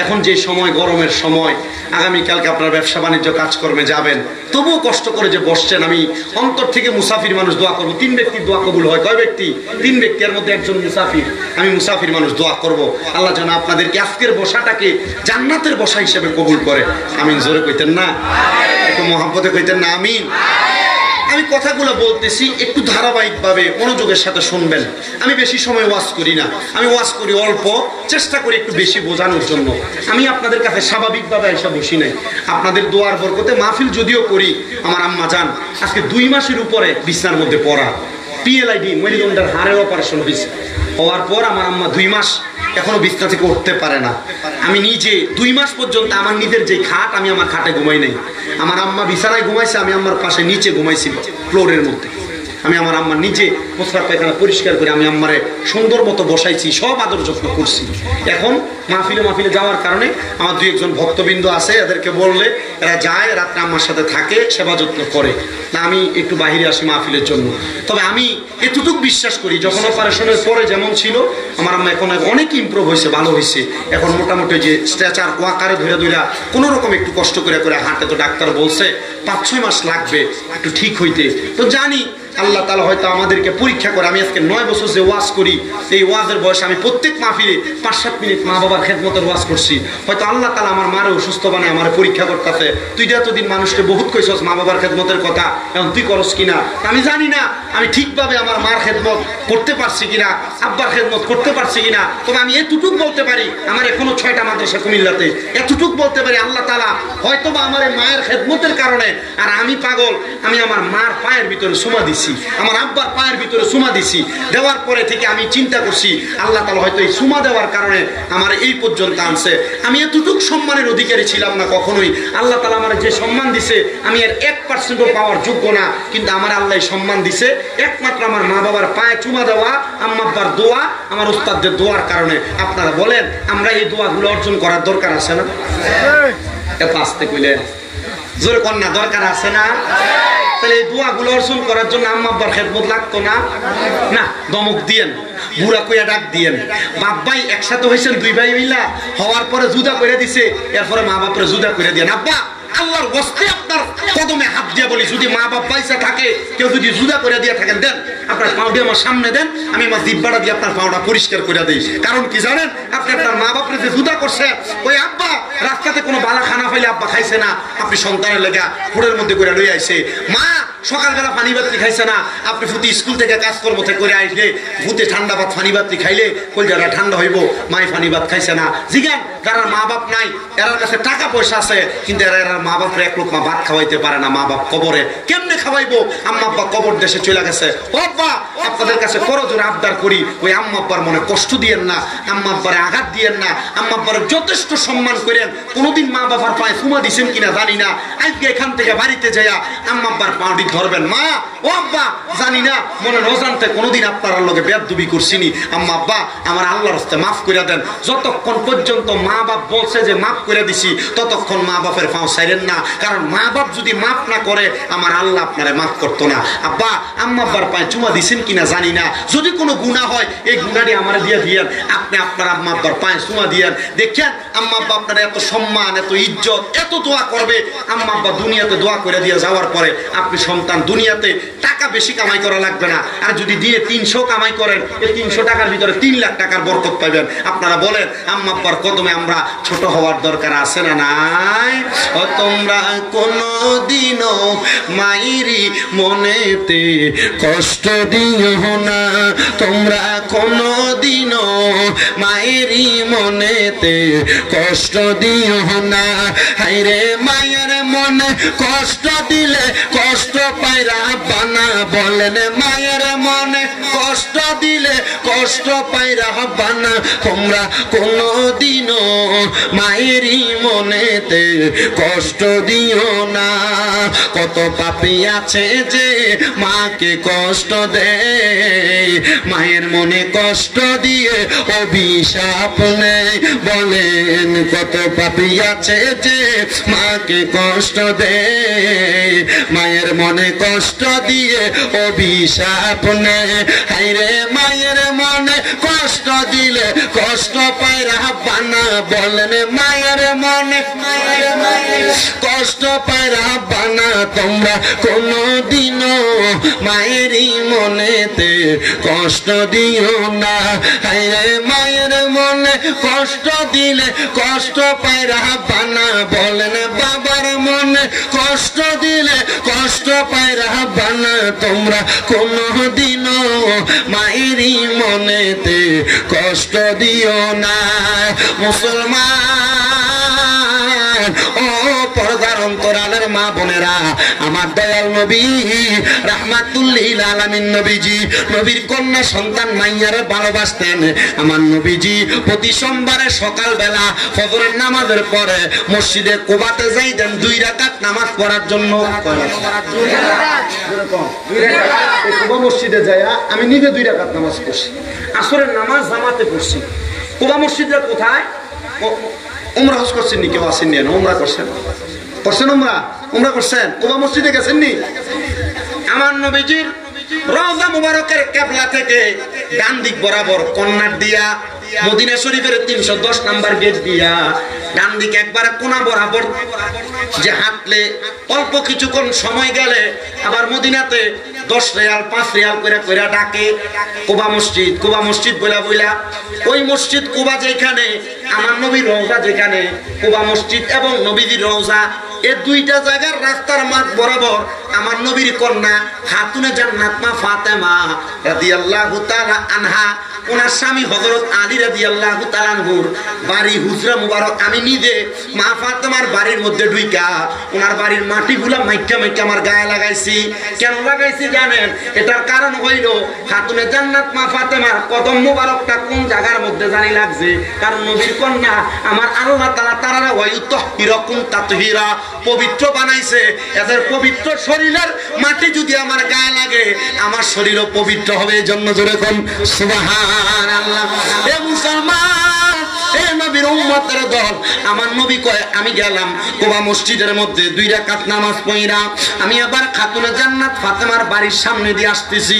এখন যে সময়, গরমের সময়, আগামীকালকে আপনার ব্যবসা বাণিজ্য কাজকর্মে যাবেন, তবুও কষ্ট করে যে বসছেন, আমি অন্তর থেকে মুসাফির মানুষ দোয়া করবো। 3 ব্যক্তির দোয়া কবুল হয়। কয় ব্যক্তি? 3 ব্যক্তি, এর মধ্যে একজন মুসাফির। আমি মুসাফির মানুষ দোয়া করব আল্লাহ যেন আপনাদেরকে আজকের বসাটাকে জান্নাতের বসা হিসেবে কবুল করে। আমিন জোরে কইতেন না? একটু মহব্বতে কইতেন না আমিন? আমি কথাগুলো বলতেছি, একটু ধারাবাহিকভাবে মনোযোগের সাথে শুনবেন। আমি বেশি সময় ওয়াজ করি না, আমি ওয়াজ করি অল্প, চেষ্টা করি একটু বেশি বোঝানোর জন্য। আমি আপনাদের কাছে স্বাভাবিকভাবে এসে বসি নাই। আপনাদের দোয়ার বরকতে মাহফিল যদিও করি, আমার আম্মা জান আজকে 2 মাসের উপরে বিছনার মধ্যে পড়া, PLID মেরুদণ্ডের হাড়ের অপারেশন হয়েছে। হওয়ার পর আমার আম্মা 2 মাস এখনো বিছনা থেকে উঠতে পারে না। আমি নিজে 2 মাস পর্যন্ত আমার নিজের যে খাট, আমি আমার খাটে ঘুমাই নাই। আমার আম্মা বিছানায় ঘুমাইছে, আমি আমার পাশে নিচে ঘুমাইছি ফ্লোরের মধ্যে। আমি আমার আম্মা নিজে প্রস্রাব পায়খানা পরিষ্কার করে আমি আম্মারে সুন্দর মতো বসাইছি, সব আদর যত্ন করছি। এখন মাহফিলে যাওয়ার কারণে আমার 2-1 ভক্তবৃন্দ আছে, এদেরকে বললে এরা যায়, রাত্রে আম্মার সাথে থাকে, সেবা যত্ন করে। না আমি একটু বাহিরে আসি মাহফিলের জন্য। তবে আমি এতটুকু বিশ্বাস করি, যখন অপারেশনের পরে যেমন ছিল আমার আম্মা এখন অনেক ইমপ্রুভ হয়েছে, ভালো হয়েছে। এখন মোটামুটি যে স্ট্রেচার ওয়াকারে ধরে কোনো রকম একটু কষ্ট করে হাঁটে। তো ডাক্তার বলছে 5-6 মাস লাগবে একটু ঠিক হইতে। তো জানি আল্লাহ তাআলা হয়তো আমাদেরকে পরীক্ষা করে। আমি আজকে 9 বছর যে ওয়াজ করি, এই ওয়াজের বয়সে আমি প্রত্যেক মাহফিলে 5-7 মিনিট মা বাবার খেদমতের ওয়াজ করছি। হয়তো আল্লাহ তাআলা আমার মারেও সুস্থ বানায় আমার পরীক্ষা করতেছে। তুই এতদিন মানুষকে বহুত কইছস মা বাবার খেদমতের কথা, এখন তুই করস কিনা আমি জানি না। আমি ঠিকভাবে আমার মার খেদমত করতে পারছি কিনা, আব্বার খেদমত করতে পারছি কিনা। তবে আমি এতটুক বলতে পারি, আমার এখনো 6টা মাদ্রাসা কুমিল্লাতে, এতটুক বলতে পারি আল্লাহ তাআলা হয়তো বা আমার মায়ের খেদমতের কারণে, আর আমি পাগল, আমি আমার মার পায়ের ভিতরে সুমা দিছি, আমার আব্বার পায়ের ভিতরে সুমা দিছি। দেওয়ার পরে থেকে আমি চিন্তা করছি আল্লাহ তাআলা হয়তো এই সুমা দেওয়ার কারণে আমার এই পর্যন্ত আনছে। আমি এতটুক সম্মানের অধিকারী ছিলাম না কখনোই। আল্লাহ তাআলা আমার যে সম্মান দিছে আমি এর 1%ও পাওয়ার যোগ্য না, কিন্তু আমার আল্লাহ সম্মান দিছে একমাত্র আমার মা বাবার পায়ে চুমা দেওয়া, আম্মা আব্বার দোয়া, আমার উস্তাদদের দোয়ার কারণে। আপনারা বলেন আমরা এই দোয়াগুলো অর্জন করার দরকার আছে না? এত আস্তে কইলেন, জোরে কন্যা, দরকার আছে না? তাহলে এই দোয়াগুলো অর্জন করার জন্য আম্মা আব্বার খেদমত লাগতো না? না, দমক দিয়েন, বুড়া কইয়া ডাক দিয়েন। বাপ ভাই একসাথে হয়েছেন, 2 ভাই মিলা হওয়ার পরে জুদা করে দিছে, এরপরে মা বাপরে জুদা করে দিয়েন। আব্বা আল্লাহর ওয়াস্তে আপনার কদমে হাত দিয়ে বলি, যদি মা বাপ পয়সা থাকে, কেউ যদি জুদা করে দিয়ে থাকেন, দেন আপনার পাও দিয়ে আমার সামনে দেন, আমি আমার জিব্বাটা দিয়ে আপনার পাওটা পরিষ্কার করে দিই। কারণ কি জানেন, আপনি আপনার মা বাপরে যে জুদা করছে, ওই আব্বা রাস্তাতে কোনো বালা খানা পাইলে আব্বা খাইছে না, আপনি সন্তানের লেগা ফুড়ের মধ্যে করে লই আইছে। মা সকালবেলা পানি বাতি খাইছে না, আপনি ফুটি স্কুল থেকে কাজকর্ম থেকে করে আইলে ভূতে ঠান্ডা ভাত পানি বাতি খাইলে কলজাটা ঠান্ডা হইব, মাই পানি ভাত খাইছে না। জিগান যারা মা বাপ নাই, এরার কাছে টাকা পয়সা আছে, কিন্তু এরা মা বাপরে এক লোকমা ভাত খাওয়াইতে পারে না। মা বাপ কবরে কেমনে খাওয়াইবো? আম্মা আব্বা কবর দেশে চলে গেছে। ও আব্বা, আপনাদের কাছে করজোরে আবদার করি, ওই আম্মা আব্বার মনে কষ্ট দিয়েন না, আম্মা আব্বারে আঘাত দিয়েন না, আম্মা আব্বারে যথেষ্ট সম্মান করেন। কোনোদিন মা বাবার পায়ে ফুমা দিছেন কিনা জানি না, আজকে এখান থেকে বাড়িতে যাইয়া আম্মা আব্বার পাউডি ধরবেন। মা, ও আব্বা, জানি না মনে নজানতে কোনোদিন আপনার লগে বেয়াদবি করছিনি, আম্মা আব্বা আমার আল্লাহর হস্তে মাফ করে দেন। যতক্ষণ পর্যন্ত মা বাপ বলছে যে মাফ করে দিছি, ততক্ষণ মা বাপের পাও ছাইরেন না, কারণ মা বাপ যদি মাফ না করে আমার আল্লাহ আপনারে মাফ করতো না। আব্বা আম্মা আব্বার পায়ে চুমা দিছেন কিনা জানি না, যদি কোনো গুনাহ হয় এই গুনাহটি আমারে দিয়ে দিয়েন, আপনি আপনার আম্মা আব্বার পায়ে চুমা দিয়েন। দেখেন আম্মা আব্বা আপনার এত সম্মান, এত ইজ্জত, এত দোয়া করবে। আম্মা আব্বা দুনিয়াতে দোয়া করে দিয়ে যাওয়ার পরে আপনি সন্তান দুনিয়াতে টাকা বেশি কামাই করা লাগবে না, আর যদি দিয়ে 300 কামাই করেন, এই 300 টাকার ভিতরে 3 লাখ টাকার বরকত পাবেন। আপনারা বলেন আম্মা আব্বার কদমে আমরা ছোট হওয়ার দরকার আছে না নাই? ও তোমরা কোনদিনও মায়েরই মনেতে কষ্ট দিও না, তোমরা কোনদিনও মায়েরই মনেতে কষ্ট দিও না। হায়রে মায়ের মনে কষ্ট দিলে কষ্ট পায়রা বানা, বলেন মায়ের মনে কষ্ট দিলে কষ্ট পায়রা বানা। তোমরা কোনদিনও মায়েরই মনেতে কষ্ট দিও না। কত পাপী আছে যে মাকে কষ্ট দেয়, মায়ের মনে কষ্ট দিয়ে অভিশাপ নেয়। বলেন কত পাপী আছে যে মাকে কষ্ট দেয়, মায়ের মনে কষ্ট দিয়ে অভিশাপ নেয়। হায়রে মায়ের মনে কষ্ট দিলে কষ্ট পায়রা বানা, বলেন মায়ের মনে কষ্ট পায়রা বানা। তোমরা কোনদিনও মায়েরই মনেতে কষ্ট দিও না। হায়রে মায়ের মনে কষ্ট দিলে কষ্ট পায়রা বানা, বলেন বাবার মনে কষ্ট দিলে কষ্ট পায়রা বানা। তোমরা কোনদিনও মায়েরই মনেতে কষ্ট দিও না। মুসলমান ও পর্দার অন্তরালের মা মা বোনেরা, আমার দয়াল নবী রাহমাতুল লিল আলামিন নবীজি নবীর কন্যা সন্তান মাইয়ারে ভালোবাসতেন। আমার নবীজি প্রতি সোমবারে সকালবেলা ফজরের নামাজের পরে মসজিদে কুবাতে যাইতেন 2 রাকাত নামাজ পড়ার জন্য। কুবা মসজিদে যাইয়া আমি নিজে 2 রাকাত নামাজ পড়ছি, আসরের নামাজ জামাতে পড়ছি। কুবা মসজিদটা কোথায়? উমরা হজ করছেন নি? কেউ আসেননি? উমরা করছেন? করছেন উমরা? উমরা করছেন? কুবা মসজিদে গেছেন নি? আমার নবীজির রওজা মুবারকের কিবলা থেকে ডান দিক বরাবর কর্নার দিয়া মদিনা শরীফের 310 নাম্বার গেট দিয়া ডান দিকে একবার কোনা বরাবর যে হাঁটলে অল্প কিছুক্ষণ সময় গেলে আবার মদিনাতে 10 রিয়াল 5 রিয়াল করে কইরা ডাকে কুবা মসজিদ। কুবা মসজিদ বইলা ওই মসজিদ কুবা যেখানে, আমার নবীর রওজা যেখানে, কুবা মসজিদ এবং নবীজির রওজা এই 2টা জায়গার রাস্তার মাঝ বরাবর আমার নবীর কন্যা খাতুনে জান্নাত মা ফাতেমা রাদিয়াল্লাহু তাআলা আনহা, ওনার স্বামী হযরত আলী রাদিয়াল্লাহু তাআলা আনহুর বাড়ি হুজরা মুবারক আমি নিজে মা ফাতেমার বাড়ির মধ্যে ঢুইকা ওনার বাড়ির মাটিগুলা মাইক্কা আমার গায়ে লাগাইছি। কেন লাগাইছি জানেন? এটার কারণ হইল খাতুনে জান্নাত মা ফাতেমার কদম মুবারকটা কোন জায়গার মধ্যে জানি লাগছে। কারণ নবীর কন্যা আমার আল্লাহ তাআলা তারা ওয়ায়ুতাহহিরাকুম তাতহীরা, পবিত্র বানাইছে। এদের পবিত্র শরীরের মাটি যদি আমার গায়ে লাগে আমার শরীরও পবিত্র হবে। এই জন্য জোরে কোন সুবহানাল্লাহ। এ মুসলমান, এ নবীর উম্মতের দল, আমার নবী কয় আমি গেলাম কুবা মসজিদের মধ্যে 2 রাকাত নামাজ পড়া আমি আবার খাতুনে জান্নাত ফাতেমার বাড়ির সামনে দিয়ে আসতেছি।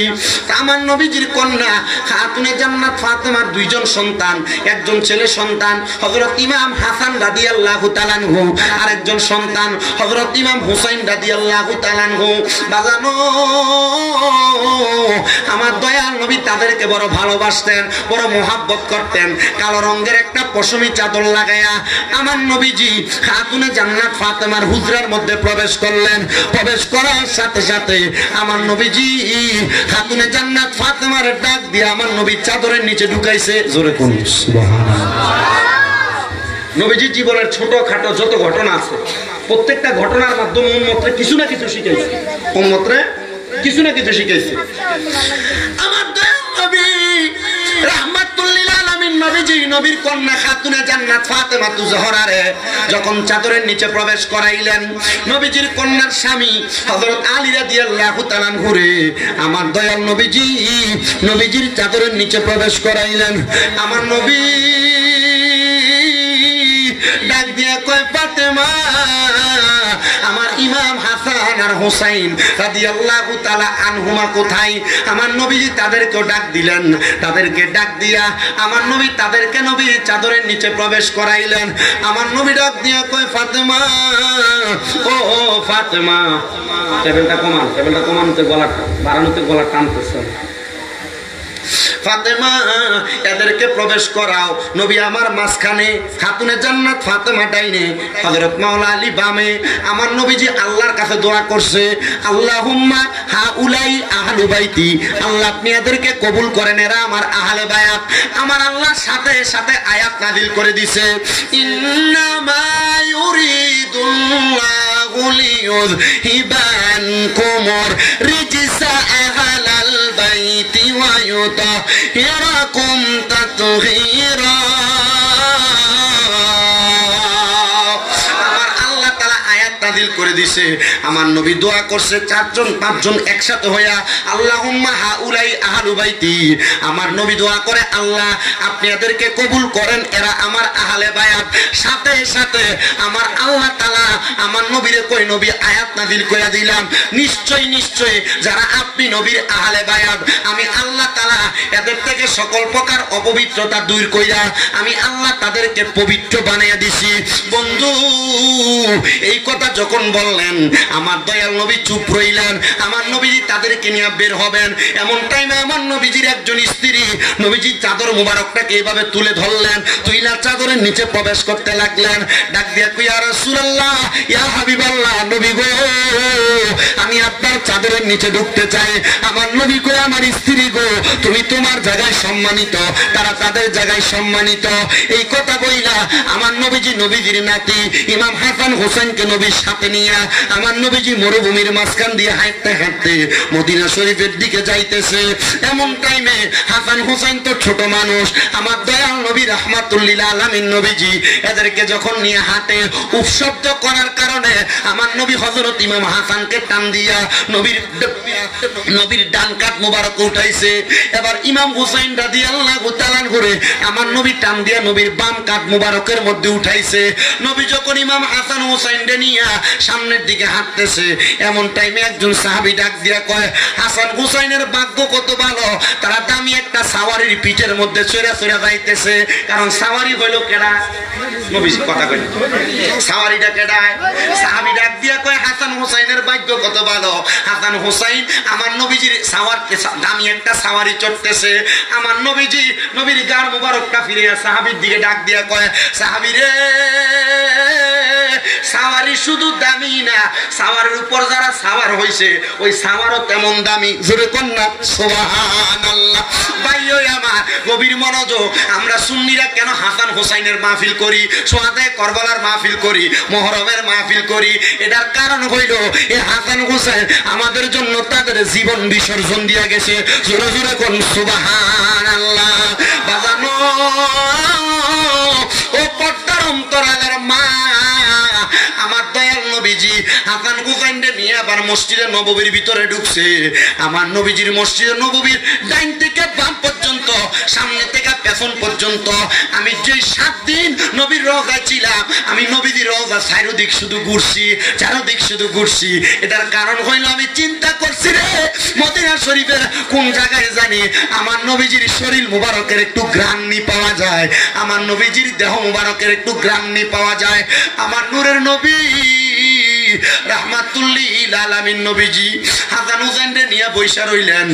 আমার নবীজির কন্যা খাতুনে জান্নাত ফাতেমার 2 জন সন্তান, একজন ছেলে সন্তান হযরত ইমাম হাসান রাদিয়াল্লাহু তাআলা আনহু, আরেকজন সন্তান হযরত ইমাম হুসাইন রাদিয়াল্লাহু তাআলা আনহু। বাজানো আমার দয়াল নবী তাদেরকে বড় ভালোবাসতেন, বড় মোহাব্বত করতেন। কালো রঙের একটা পশমি চাদর লাগায়া আমার নবীজি খাতুনে জান্নাত ফাতেমার হুজরার মধ্যে প্রবেশ করলেন। প্রবেশ করার সাথে সাথে আমার নবীজি খাতুনে জান্নাত ফাতেমার ডাক দিয়ে আমার নবী চাদরের নিচে ঢুকাইছে। জোরে কোন সুবহানাল্লাহ। নবীজির জীবনের ছোটখাটো যত ঘটনা আছে প্রত্যেকটা ঘটনার মাধ্যমে উম্মতরে কিছু না কিছু শিখাইছে, উম্মতরে কিছু না কিছু শিখাইছে। আমার দয়াল নবী রাহমাতুল লিল আলামিন নবীজি নবীর কন্যা খাতুনে জান্নাত ফাতেমা তুজহরারে যখন চাদরের নিচে প্রবেশ করাইলেন, নবীজির কন্যার স্বামী হযরত আলী রাদিয়াল্লাহু তাআলা আনহুরে আমার দয়াল নবীজি নবীজির চাদরের নিচে প্রবেশ করাইলেন। আমার নবী ডাক দিয়া কয় ফাতেমা, আমার ইমাম হাসান আর হুসাইন রাদিয়াল্লাহু তাআলা আনহুমা কোথায়? আমার নবীজি তাদেরকে ডাক দিলেন। তাদেরকে ডাক দিয়া আমার নবী তাদেরকে নবী চাদরের নিচে প্রবেশ করাইলেন। আমার নবী ডাক দিয়া কয় ফাতেমা, ও ফাতেমা, টেবিলটা কমানোতে গলা বাড়ানোতে গলা টানতেছে। ফাতেমা এদেরকে প্রবেশ করাও। নবী আমার মাঝখানে, খাতুনে জান্নাত ফাতেমা ডাইনে, হযরত মাওলা আলী বামে। আমার নবীজি আল্লাহর কাছে দোয়া করছে, আল্লাহুম্মা হাউলাই আহলু বাইতি, আল্লাহ আপনি এদেরকে কবুল করেন, এরা আমার আহলে বায়াত। আমার আল্লাহর সাথে সাথে আয়াত নাযিল করে দিয়েছে, ইন্নামা ইউরিদুল্লাহু লিইউযহিবানকুমুর রিজসা আহলাল বাইতি ওয়া ইউতাহিরাকুম তাতহীরা। নাযিল করে দিয়েছে। আমার নবী দোয়া করছে 4জন 5জন একসাথে হইয়া, আল্লাহুম্মা হাউলাই আহলু বাইতি। আমার নবী দোয়া করে, আল্লাহ আপনি এদেরকে কবুল করেন, এরা আমার আহলে বায়াত। সাথে সাথে আমার আল্লাহ তাআলা আমার নবীরে কই নবী আয়াত নাযিল করে দিলাম, নিশ্চয় নিশ্চয় যারা আপনি নবীর আহলে বায়াত, আমি আল্লাহ তাআলা এদের থেকে সকল প্রকার অপবিত্রতা দূর কইরা আমি আল্লাহ তাদেরকে পবিত্র বানিয়ে দিছি। বন্ধু, এই কথা যখন বললেন আমার দয়াল নবী চুপ রইলেন। আমার নবীজি তাদেরকে নিয়ে বের হবেন, এমন টাইমে আমার নবীজির একজন স্ত্রী নবীজির চাদর মুবারকটাকে এইভাবে তুলে ধরলেন, তুইলা চাদরের নিচে প্রবেশ করতে লাগলেন। ডাক দিয়া কই, ইয়া রাসূলুল্লাহ, ইয়া হাবিবাল্লাহ, নবী গো আমি আপনার চাদরের নিচে ঢুকতে চাই। আমার নবী কই, আমার স্ত্রী গো তুমি তোমার জায়গায় সম্মানিত, তারা তাদের জায়গায় সম্মানিত। এই কথা বইলা আমার নবীজি নবীজির নাতি ইমাম হাসান হোসেনকে নবীর হাতে নিয়ে আমার নবীজি মরুভূমির মাঝখান দিয়ে হাঁটতে হাঁটতে মদিনা শরীফের দিকে যাইতেছে। এমন টাইমে হাসান হুসাইন তো ছোট মানুষ, আমার দয়াল নবী রাহমাতুল্লিল আলামিন নবীজি এদেরকে যখন নিয়ে হাঁটে, উপশব্দ করার কারণে আমার নবী হযরত ইমাম হাসানকে টান দিয়া নবীর ডান কাঁধ মোবারক উঠাইছে। এবার ইমাম হুসাইন রাদিয়াল্লাহু তাআলা করে আমার নবী টান দিয়া নবীর বাম কাঁধ মোবারকের মধ্যে উঠাইছে। নবী যখন ইমাম হাসান হুসাইনকে নিয়ে সামনের দিকে হাঁটতেছে, এমন টাইমে একজন সাহাবী ডাক দিয়া কয়, হাসান হুসাইনের ভাগ্য কত ভালো, তারা দামি একটা সাওয়ারির পিঠের মধ্যে চড়ে চড়ে যাইতেছে। কারণ সাওয়ারি হইল কেডা? নবী কথা কই, সাওয়ারিটা কেডা? সাহাবী ডাক দিয়া কয়, হাসান হুসাইনের ভাগ্য কত ভালো, হাসান হুসাইন আমার নবীজির সাওয়ারকে দামি একটা সাওয়ারি চড়তেছে। আমার নবীজি নবীর গার মুবারকটা ফিরে সাহাবীর দিকে ডাক দিয়া কয়, সাহাবী রে, সাওয়ারি শুধু দামি না, সাওয়ারের উপর যারা সাওয়ার হইছে ওই সাওয়ারও তেমন দামি। জোরে কোন না সুবহানাল্লাহ। ভাইও আমার গভীর মনোযোগ, আমরা সুন্নিরা কেন হাসান হুসাইনের মাহফিল করি, সোহাদায়ে কারবালার মাহফিল করি, মুহররমের মাহফিল করি? এটার কারণ হইল এই হাসান হুসাইন আমাদের জন্য তাদের জীবন বিসর্জন দিয়া গেছে। জোরে জোরে কোন সুবহানাল্লাহ। বাজানো ও পর্দার অন্তরালের মা, আমার দয়াল নবীজি হাসান হুসাইনকে নিয়ে আবার মসজিদে নববীর ভিতরে ঢুকছে। আমার নবীজির মসজিদে নববীর ডাইন থেকে বাম পর্যন্ত, সামনে থেকে পেছন পর্যন্ত আমি যে 7 দিন নবীর রওজায় ছিলাম, আমি নবীজির রওজা চারদিক শুধু ঘুরছি, চারদিক শুধু ঘুরছি। এটার কারণ হইল আমি চিন্তা করছি রে, মদিনা শরীফের কোন জায়গায় জানি আমার নবীজির শরীর মুবারকের একটু ঘ্রাণি পাওয়া যায়, আমার নবীজির দেহ মুবারকের একটু ঘ্রাণি পাওয়া যায়। আমার নূরের নবী রাহমাতুল্লিল আলামিন নবীজি হাসান হুসাইনকে নিয়ে বইসা রইলেন।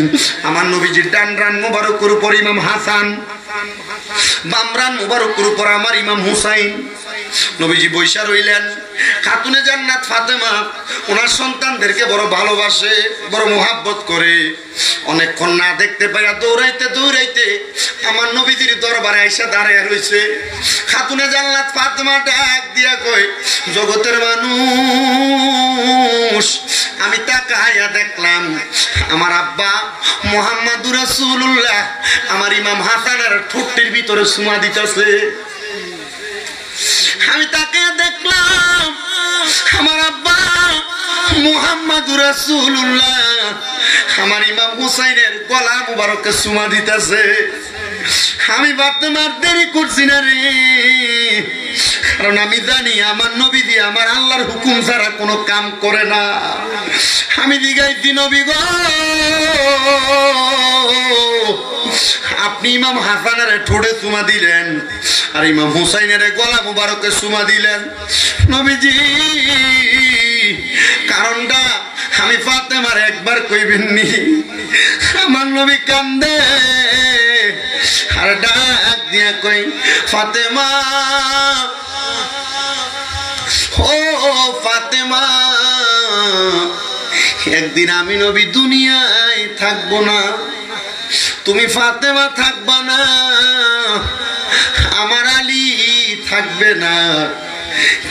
আমার নবীজির ডান রান মুবারকের উপর ইমাম হাসান, বাম রান মুবারকের উপর আমার ইমাম হুসাইন। নবীজি বইসা রইলেন। খাতুনে জান্নাত ফাতেমা ওনার সন্তানদেরকে বড় ভালোবাসে, বড় মোহাব্বত করে। অনেকক্ষণ না দেখতে পাইয়া দৌড়াইতে দৌড়াইতে আমার নবীজির দরবারে আইসা দাঁড়ায় রইছে। খাতুনে জান্নাত ফাতেমা ডাক দিয়া কই, জগতের মানুষ, আমি তাকায়া দেখলাম আমার আব্বা মুহাম্মাদুর রাসূলুল্লাহ আমার ইমাম হাসানের ঠোঁটের ভিতরে চুমা দিতেছে। আমি তাকে দেখলাম আমার আব্বা মুহাম্মাদুর রাসূলুল্লাহ আমার ইমাম হুসাইনের গলা মুবারকে চুমা দিতেছে। আমি ফাতেমার দেরি করছি না রে, কারণ আমি জানি আমার নবীজি আমার আল্লাহর হুকুম ছাড়া কোনো কাম করে না। আমি জিগাইছি, নবী গো, আপনি ইমাম হাসানের ঠোঁটে চুমা দিলেন আর ইমাম হুসাইনের গলা মুবারকে চুমা দিলেন, নবীজি কারণটা আমি ফাতেমার একবার কইবেননি? আমার নবী কান্দে আর ডাক দিয়া কই, ফাতেমা, ও ফাতেমা, একদিন আমি নবী দুনিয়ায় থাকবো না, তুমি ফাতেমা থাকবা না, আমার আলী থাকবে না,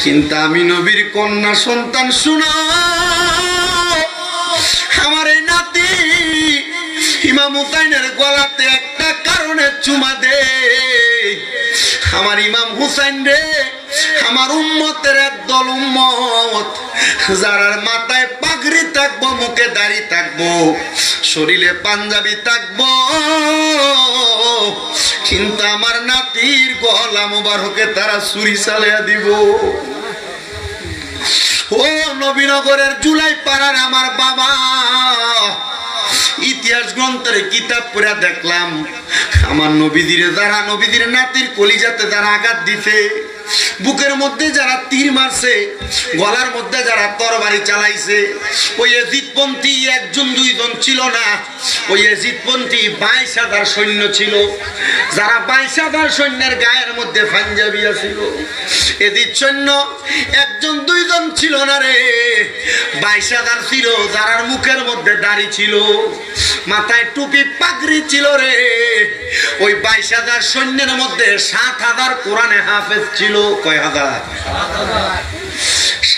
কিন্তু আমি নবীর কন্যা সন্তান, শুনো, আমার এই নাতি ইমাম হুসাইনের গলাতে একটা কারণে চুমা দে। আমার ইমাম হুসাইন রে আমার উম্মতের একদল উম্মত, যারার মাথায় পাগড়ি থাকবো, মুখে দাড়ি থাকবো, শরীরে পাঞ্জাবি থাকবো, কিন্তু আমার নাতির গলা মুবারকে তারা ছুরি চালিয়ে দিব। ও নবীনগরের জুলাই পাড়ার আমার বাবা, ইতিহাস গ্রন্থের কিতাব পড়ে দেখলাম আমার নবীদের যারা নবীদের নাতির কলিজাতে যারা আঘাত দিতে, বুকের মধ্যে যারা তীর মারছে, গলার মধ্যে যারা তরবারি চালাইছে, ওই এজিদপন্থী একজন দুইজন ছিল না, ওই এজিদপন্থী 22,000 সৈন্য ছিল। যারা 22,000 সৈন্যের গায়ের মধ্যে পাঞ্জাবি ছিল, এজিদ সৈন্য একজন দুইজন ছিল না রে, 22,000 ছিল। যারার মুখের মধ্যে দাড়ি ছিল, মাথায় টুপি পাগড়ি ছিল রে, ওই 22,000 সৈন্যের মধ্যে 7,000 কোরআনে হাফেজ ছিল। কয় হাজার?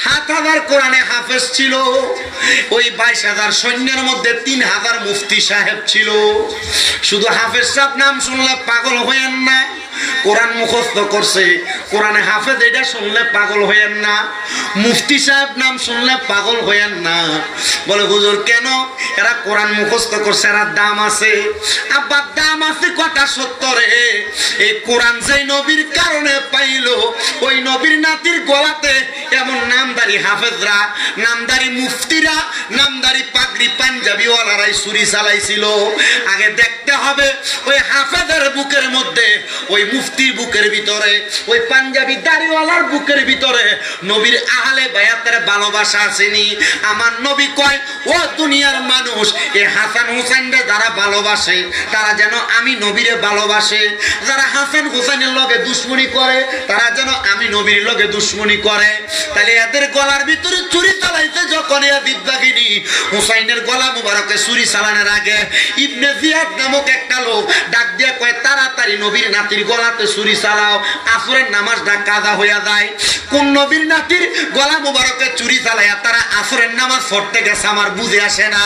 7,000 কোরআনে হাফেজ ছিল। ওই 22,000 সৈন্যের মধ্যে 3,000 মুফতি সাহেব ছিল। শুধু হাফেজ সাহেব নাম শুনলে পাগল হয়েন না, কোরআন মুখস্থ করছে, কোরআনে হাফেজ এটা শুনলে পাগল হয়েন না। মুফতি সাহেব নাম শুনলে পাগল হয়েন না। বলে হুজুর কেন? এরা কোরআন মুখস্থ করছে, এরা দাম আছে। আব্বা দাম আছে কথা সত্য রে। এই কোরআন যেই নবীর কারণে পাইলো, ওই নবীর নাতির গলাতে এমন নামদারি হাফেজরা, নামদারি মুফতিরা, নামদারি পাগড়ি পাঞ্জাবি ওয়ালারাই ছুরি চালাইছিল। আগে দেখতে হবে ওই হাফেজের বুকের মধ্যে, ওই মুফতির বুকের ভিতরে, ওই পাঞ্জাবি দাড়িওয়ালার বুকের ভিতরে নবীর আহলে বায়াতের ভালোবাসা আসেনি। আমার নবী কয়, ও দুনিয়ার মানুষ, এই হাসান হুসাইনরে যারা ভালোবাসে তারা যেন আমি নবীরে ভালোবাসে। যারা হাসান হুসাইনের লগে দুশ্মনী করে তারা যেন আমি নবীর লগে দুশ্মনী করে। তাহলে এদের গলার ভিতরে চুরি চালাইতে যখন ইয়াজিদ বাহিনী হুসাইনের গলা মুবারকে চুরি চালানোর আগে ইবনে জিয়াদ নামক একটা লোক ডাক দিয়ে কয়, তাড়াতাড়ি নবীর নাতির গলাতে চুরি চালাও, আসরের নামাজটা কাজা হইয়া যায়। কোন নবীর নাতির গলা মুবারকে চুরি চালাইয়া তারা আসরের নামাজ পড়তে গেছে আমার বুঝে আসে না।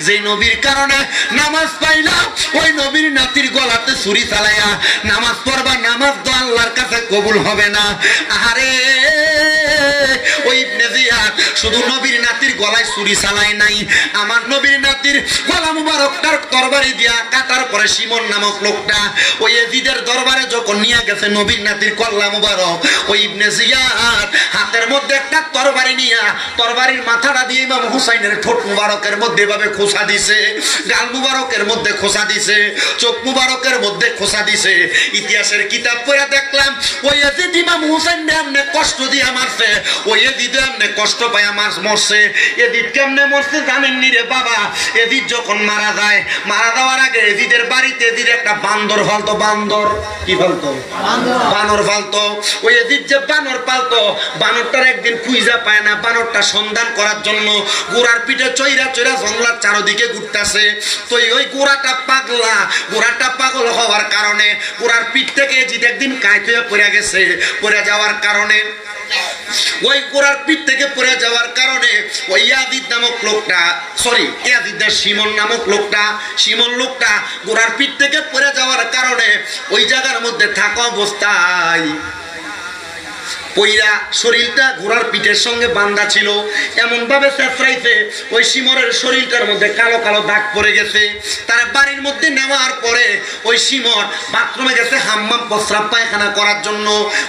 যে নবীর কারণে নামাজ পাইলাম, ওই নবীর নাতির গলাতে চুরি চালাইয়া নামাজ পড়বা, নামাজ তো আল্লাহর কাছে কবুল হবে না। আরে ওই ইবনে জিয়াদ শুধু নবীর নাতির গলায় চুরি চালায় নাই, আমার নবীর নাতির গলা মুবারকটার তরবারি দিয়া কাটার পরে শিমন নামক লোকটা ওই ইয়াজিদের দরবারে যখন নিয়ে গেছে নবীর নাতির কল্লা মুবারক, ওই ইবনে জিয়াদ হাতের মধ্যে একটা তরবারি নিয়া তরবারির মাথাটা দিয়ে ইমাম হুসাইনের ঠোঁট মুবারকের মধ্যে এভাবে খোসা দিছে, গাল মুবারকের মধ্যে খোসা দিছে, চোখ মুবারকের মধ্যে খোসা দিছে। ইতিহাসের কিতাব পড়ে দেখলাম ওই ইয়াজিদ ইমাম হুসাইন এমনে কষ্ট দিয়ে মারছে, ওই ইয়াজিদ এমনে কষ্ট পায় মরছে। ইয়াজিদ কেমনে মরছে জানেননি রে বাবা? ইয়াজিদ যখন মারা যায়, মারা যাওয়ার আগে ইয়াজিদের বাড়িতে ইয়াজিদ একটা বান্দর ফালতো। বান্দর কি ফালতো? বানর ফালতো। ওই ইয়াজিদ যে বানর পালতো, বানরটার একদিন খুঁজা পায় না, বানরটা সন্ধান করার জন্য গোড়ার পিঠে চইরা চইরা জঙ্গলার চারদিকে ঘুরতেছে। তো ওই গোড়াটা পাগলা, গোড়াটা পাগল হওয়ার কারণে গোড়ার পিঠ থেকে ইয়াজিদ একদিন কাইত হয়ে পড়ে গেছে। পড়ে যাওয়ার কারণে, ওই গোড়ার পিঠ থেকে পড়ে যাওয়ার কারণে ওই ইয়াজিদ নামক লোকটা, সরি ইয়াজিদের শিমন নামক লোকটা, শিমন লোকটা গোড়ার পিঠ থেকে পড়ে যাওয়ার কারণে ওই জায়গার মধ্যে থাকা অবস্থায় পইরা শরীরটা ঘোড়ার পিঠের সঙ্গে বান্ধা ছিল, এমন ভাবে চেঁচড়াইছে ওই শিমরের শরীরটার মধ্যে কালো কালো দাগ পড়ে গেছে। তারা বাড়ির মধ্যে নেওয়ার পরে ওই শিমর বাথরুমে গেছে হাম্মাম প্রস্রাব পায়খানা করার জন্য।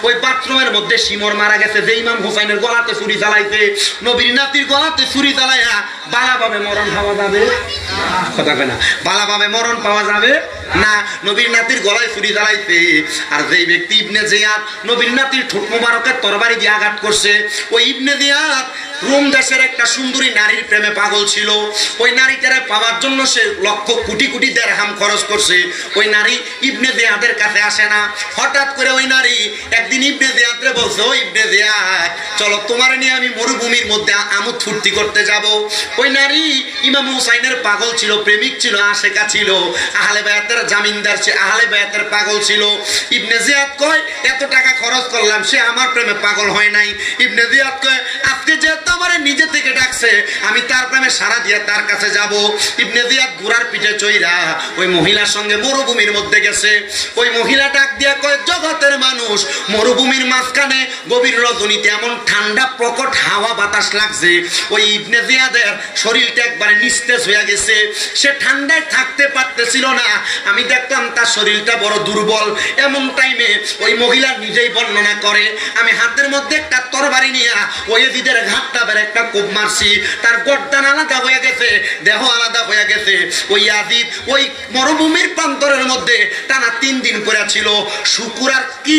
ওই বাথরুমের মধ্যে শিমর মারা গেছে। যে ইমাম হুসাইনের গলাতে ছুরি চালাইছে, নবীর নাতির গলাতে ছুরি চালাইয়া বালাভাবে মরণ পাওয়া যাবে? কথা কয় না, বালাভাবে মরণ পাওয়া যাবে না। নবীর নাতির গলায় ছুরি চালাইছে। আর যেই ব্যক্তি ইবনে জিয়াদ নবীর নাতির ঠোঁট মোবারকে তরবারি দিয়ে আঘাত করছে, ওই ইবনে জিয়াদ রোম দেশের একটা সুন্দরী নারীর প্রেমে পাগল ছিল। ওই নারীটারে পাওয়ার জন্য সে লক্ষ কোটি কোটি দিরহাম খরচ করছে। ওই নারী ইবনে জিয়াদের কাছে আসে না। হঠাৎ করে ওই নারী একদিন ইবনে জিয়াদরে বলছে, ও ইবনে জিয়াদ চলো তোমার নিয়ে আমি মরুভূমির মধ্যে আমোদ ফুর্তি করতে যাব। ওই নারী ইমাম হুসাইনের পাগল ছিল, প্রেমিক ছিল, আশেকা ছিল, আহলে বায়াতের জামিনদার, সে আহলে বায়াতের পাগল ছিল। ইবনে জিয়াদ কয় এত টাকা খরচ করলাম, সে আমার প্রেমে পাগল হয় নাই। ইবনে জিয়াদ কয় আজকে যে তোমারে নিজে থেকে ডাকছে, আমি তার প্রেমে সারা দিয়ে তার কাছে যাব। ইবনে জিয়াদ ঘোড়ার পিঠে চইরা ওই মহিলার সঙ্গে মরুভূমির মধ্যে গেছে। ওই মহিলা ডাক দিয়া কয়, জগতের মানুষ, মরুভূমির মাঝখানে গভীর রজনীতে এমন ঠান্ডা প্রকট হাওয়া বাতাস লাগছে, ওই ইবনে জিয়াদের শরীরটা একবারে নিস্তেজ হয়ে গেছে। সে ঠান্ডায় থাকতে পারতেছিল না। আমি দেখলাম তার শরীরটা বড় দুর্বল। এমন টাইমে ওই মহিলা নিজেই বর্ণনা করে, আমি হাতের মধ্যে একটা তরবারি নিয়ে ওই ইয়াজিদের ঘাটটা বের একটা কোপ মারছি, তার গর্দান আলাদা হয়ে গেছে, দেহ আলাদা হয়ে গেছে। ওই ইয়াজিদ ওই মরুভূমির প্রান্তরের মধ্যে টানা 3 দিন পরে ছিল। শুকুর আর কি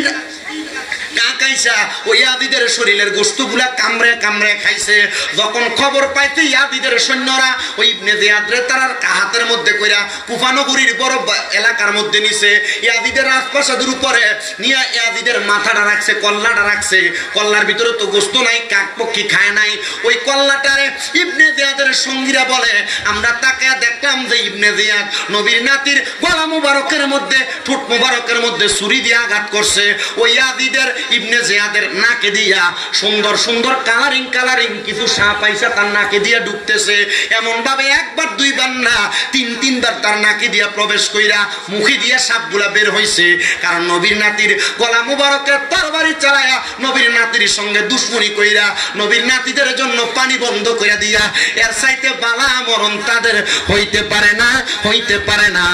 কাকাইসা ওই ইয়াজিদের শরীরের গোশতগুলা কামড়ে কামড়ে খাইছে। যখন খবর পাইছে ইয়াজিদের সৈন্যরা ওই ইবনে জিয়াদরে তার হাতের মধ্যে কইরা কুফানগরীর বড় এলাকার মধ্যে নিছে। ইয়াজিদের রাজপ্রাসাদের উপরে নিয়ে ইয়াজিদের মাথাটা রাখছে, কল্লাটা রাখছে। কল্লার ভিতরে তো গোশত নাই, কাক পক্ষী খায় নাই। ওই কল্লাটারে ইবনে জিয়াদের সঙ্গীরা বলে, আমরা তাকে দেখলাম যে ইবনে জিয়াদ নবীর নাতির গলা মুবারকের মধ্যে, ঠোঁট মুবারকের মধ্যে ছুরি দিয়ে আঘাত করছে। ওই ইয়াজিদের ইবনে জিয়াদের নাকে দিয়া সুন্দর সুন্দর কালারিং কিছু সাপ আইসা তার নাকে দিয়া ঢুকতেছে। এমন ভাবে একবার দুইবার না তিনবার তার নাকে দিয়া প্রবেশ কইরা মুখে দিয়া সাপগুলা বের হইছে। কারণ নবীর নাতির গলা মুবারকে তরবারি চালায়া নবীর নাতির সঙ্গে দুশমনি কইরা নবীর নাতিদের জন্য পানি বন্ধ কইরা দিয়া এর চাইতে বালা মরণ তাদের হইতে পারে না, হইতে পারে না,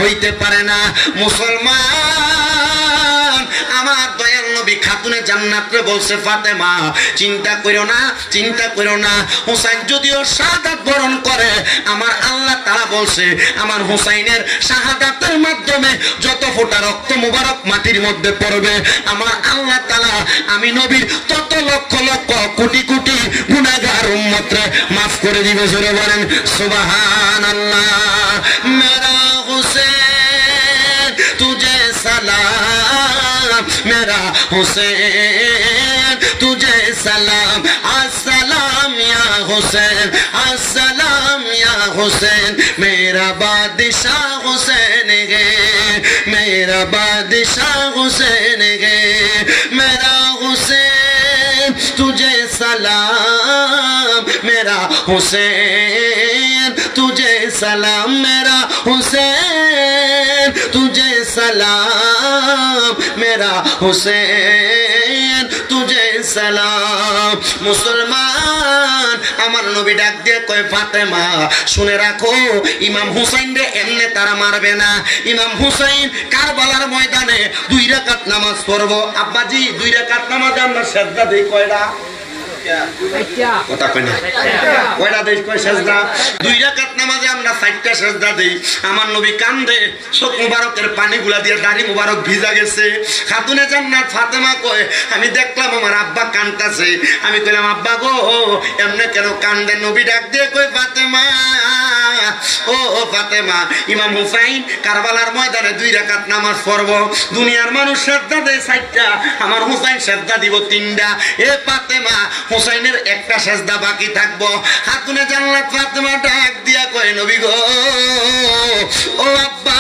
হইতে পারে না। মুসলমান, আমার দয়াল নবী খাতুনে জান্নাতরে বলছে, ফাতেমা চিন্তা কইরো না, চিন্তা কইরো না। হুসাইন যদিও শাহাদাত বরণ করে, আমার আল্লাহ তাআলা বলছে আমার হুসাইনের শাহাদাতের মাধ্যমে যত ফোঁটা রক্ত মুবারক মাটির মধ্যে পড়বে, আমার আল্লাহ তাআলা আমি নবীর তত লক্ষ লক্ষ কোটি কোটি গুনাহগার উম্মতরে মাফ করে দিবে। জোরে বলেন সুবহানাল্লাহ। মেরা হুসেন তুঝে সালাম, मेरा हुसैन तुझे सलाम, अस्सलाम या हुसैन, अस्सलाम या हुसैन। मेरा बादशाह हुसैन है, मेरा बादशाह हुसैन है। मेरा हुसैन तुझे सलाम, मेरा हुसैन तुझे सलाम, मेरा हुसैन तुझे सलाम, मेरा हुसैन तुझे सलाम। मुसलमान, আমার নবী ডাক দিয়ে কয়, ফাতেমা শুনে রাখো, ইমাম হুসাইন রে এমনে তারা মারবে না। ইমাম হুসাইন কারবালার ময়দানে 2 রাকাত নামাজ পড়বো। আব্বাজি 2 রাকাত নামাজে আমরা সিজদা দেই কয়টা? কথা কই না, কয়টা দেই? কয় সিজদা। 2 রাকাত নামাজে আমরা 4টা সিজদা দেই। আমার নবী কান্দে, চোখ মুবারকের পানিগুলা দিয়ে দাড়ি মুবারক ভিজা গেছে। খাতুনে জান্নাত ফাতেমা কয়, আমি দেখলাম আমার আব্বা কাঁদতেছে। আমি কইলাম, আব্বা গো এমনে কেন কান্দে? নবী ডাক দিয়ে কয়, ফাতেমা ও ফাতেমা, ইমাম হুসাইন কারবালার ময়দানে 2 রাকাত নামাজ পড়ব। দুনিয়ার মানুষ সিজদা দেয় 4টা, আমার হুসাইন সিজদা দিব 3টা। এ ফাতেমা, হুসাইনের একটা সিজদা বাকি থাকবো। খাতুনে জান্নাত ফাতেমা ডাক দিয়া কয়, নবী গো ও আব্বা,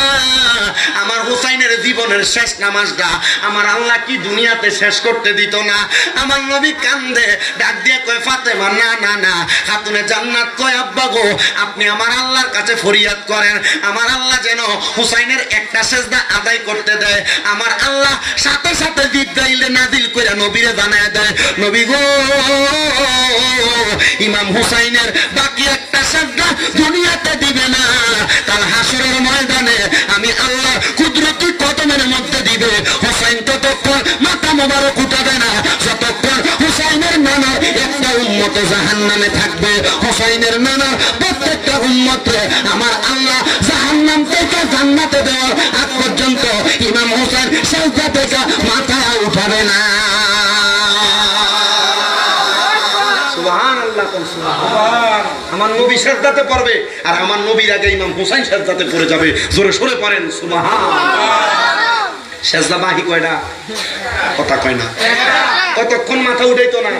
আমার হুসাইনের জীবনের শেষ নামাজটা আমার আল্লাহ কি দুনিয়াতে শেষ করতে দিত না? আমার নবী কান্দে, ডাক দিয়ে কয়, ফাতেমা না না না। খাতুনে জান্নাত কয়, আব্বা গো আপনি আমার আল্লাহর কাছে ফরিয়াদ করেন, আমার আল্লাহ যেন হুসাইনের একটা সিজদা আদায় করতে দেয়। আমার আল্লাহ সাথে সাথে জিবরাইল নাজিল করে নবীরে জানায় দেয়, নবী গো ইমাম হুসাইনের বাকি একটা সিজদা দুনিয়াতে দিবে না, কাল হাসরের ময়দানে আমি আল্লাহ কুদরতি কদমের মধ্যে দিবে। হুসাইন ততক্ষণ মাথা মোবারক উঠাবে না যতক্ষণ হুসাইনের নানার একটা উম্মত জাহান্নামে থাকবে। হুসাইনের নানার প্রত্যেকটা উম্মতরে আমার আল্লাহ জাহান্নাম থেকে জান্নাতে দেওয়ার আগ পর্যন্ত ইমাম হুসাইন সিজদা থেকে মাথা উঠাবে না। সুবহানাল্লাহ, সুবহান। আমার নবী সিজদাতে পড়বে আর আমার নবীর আগে ইমাম হুসাইন সিজদাতে পড়ে যাবে। জোরে সরে পড়েন সুবহানাল্লাহ। সিজদা বাকি কয়টা? কথা কয় না। ততক্ষণ মাথা উঠাইতো না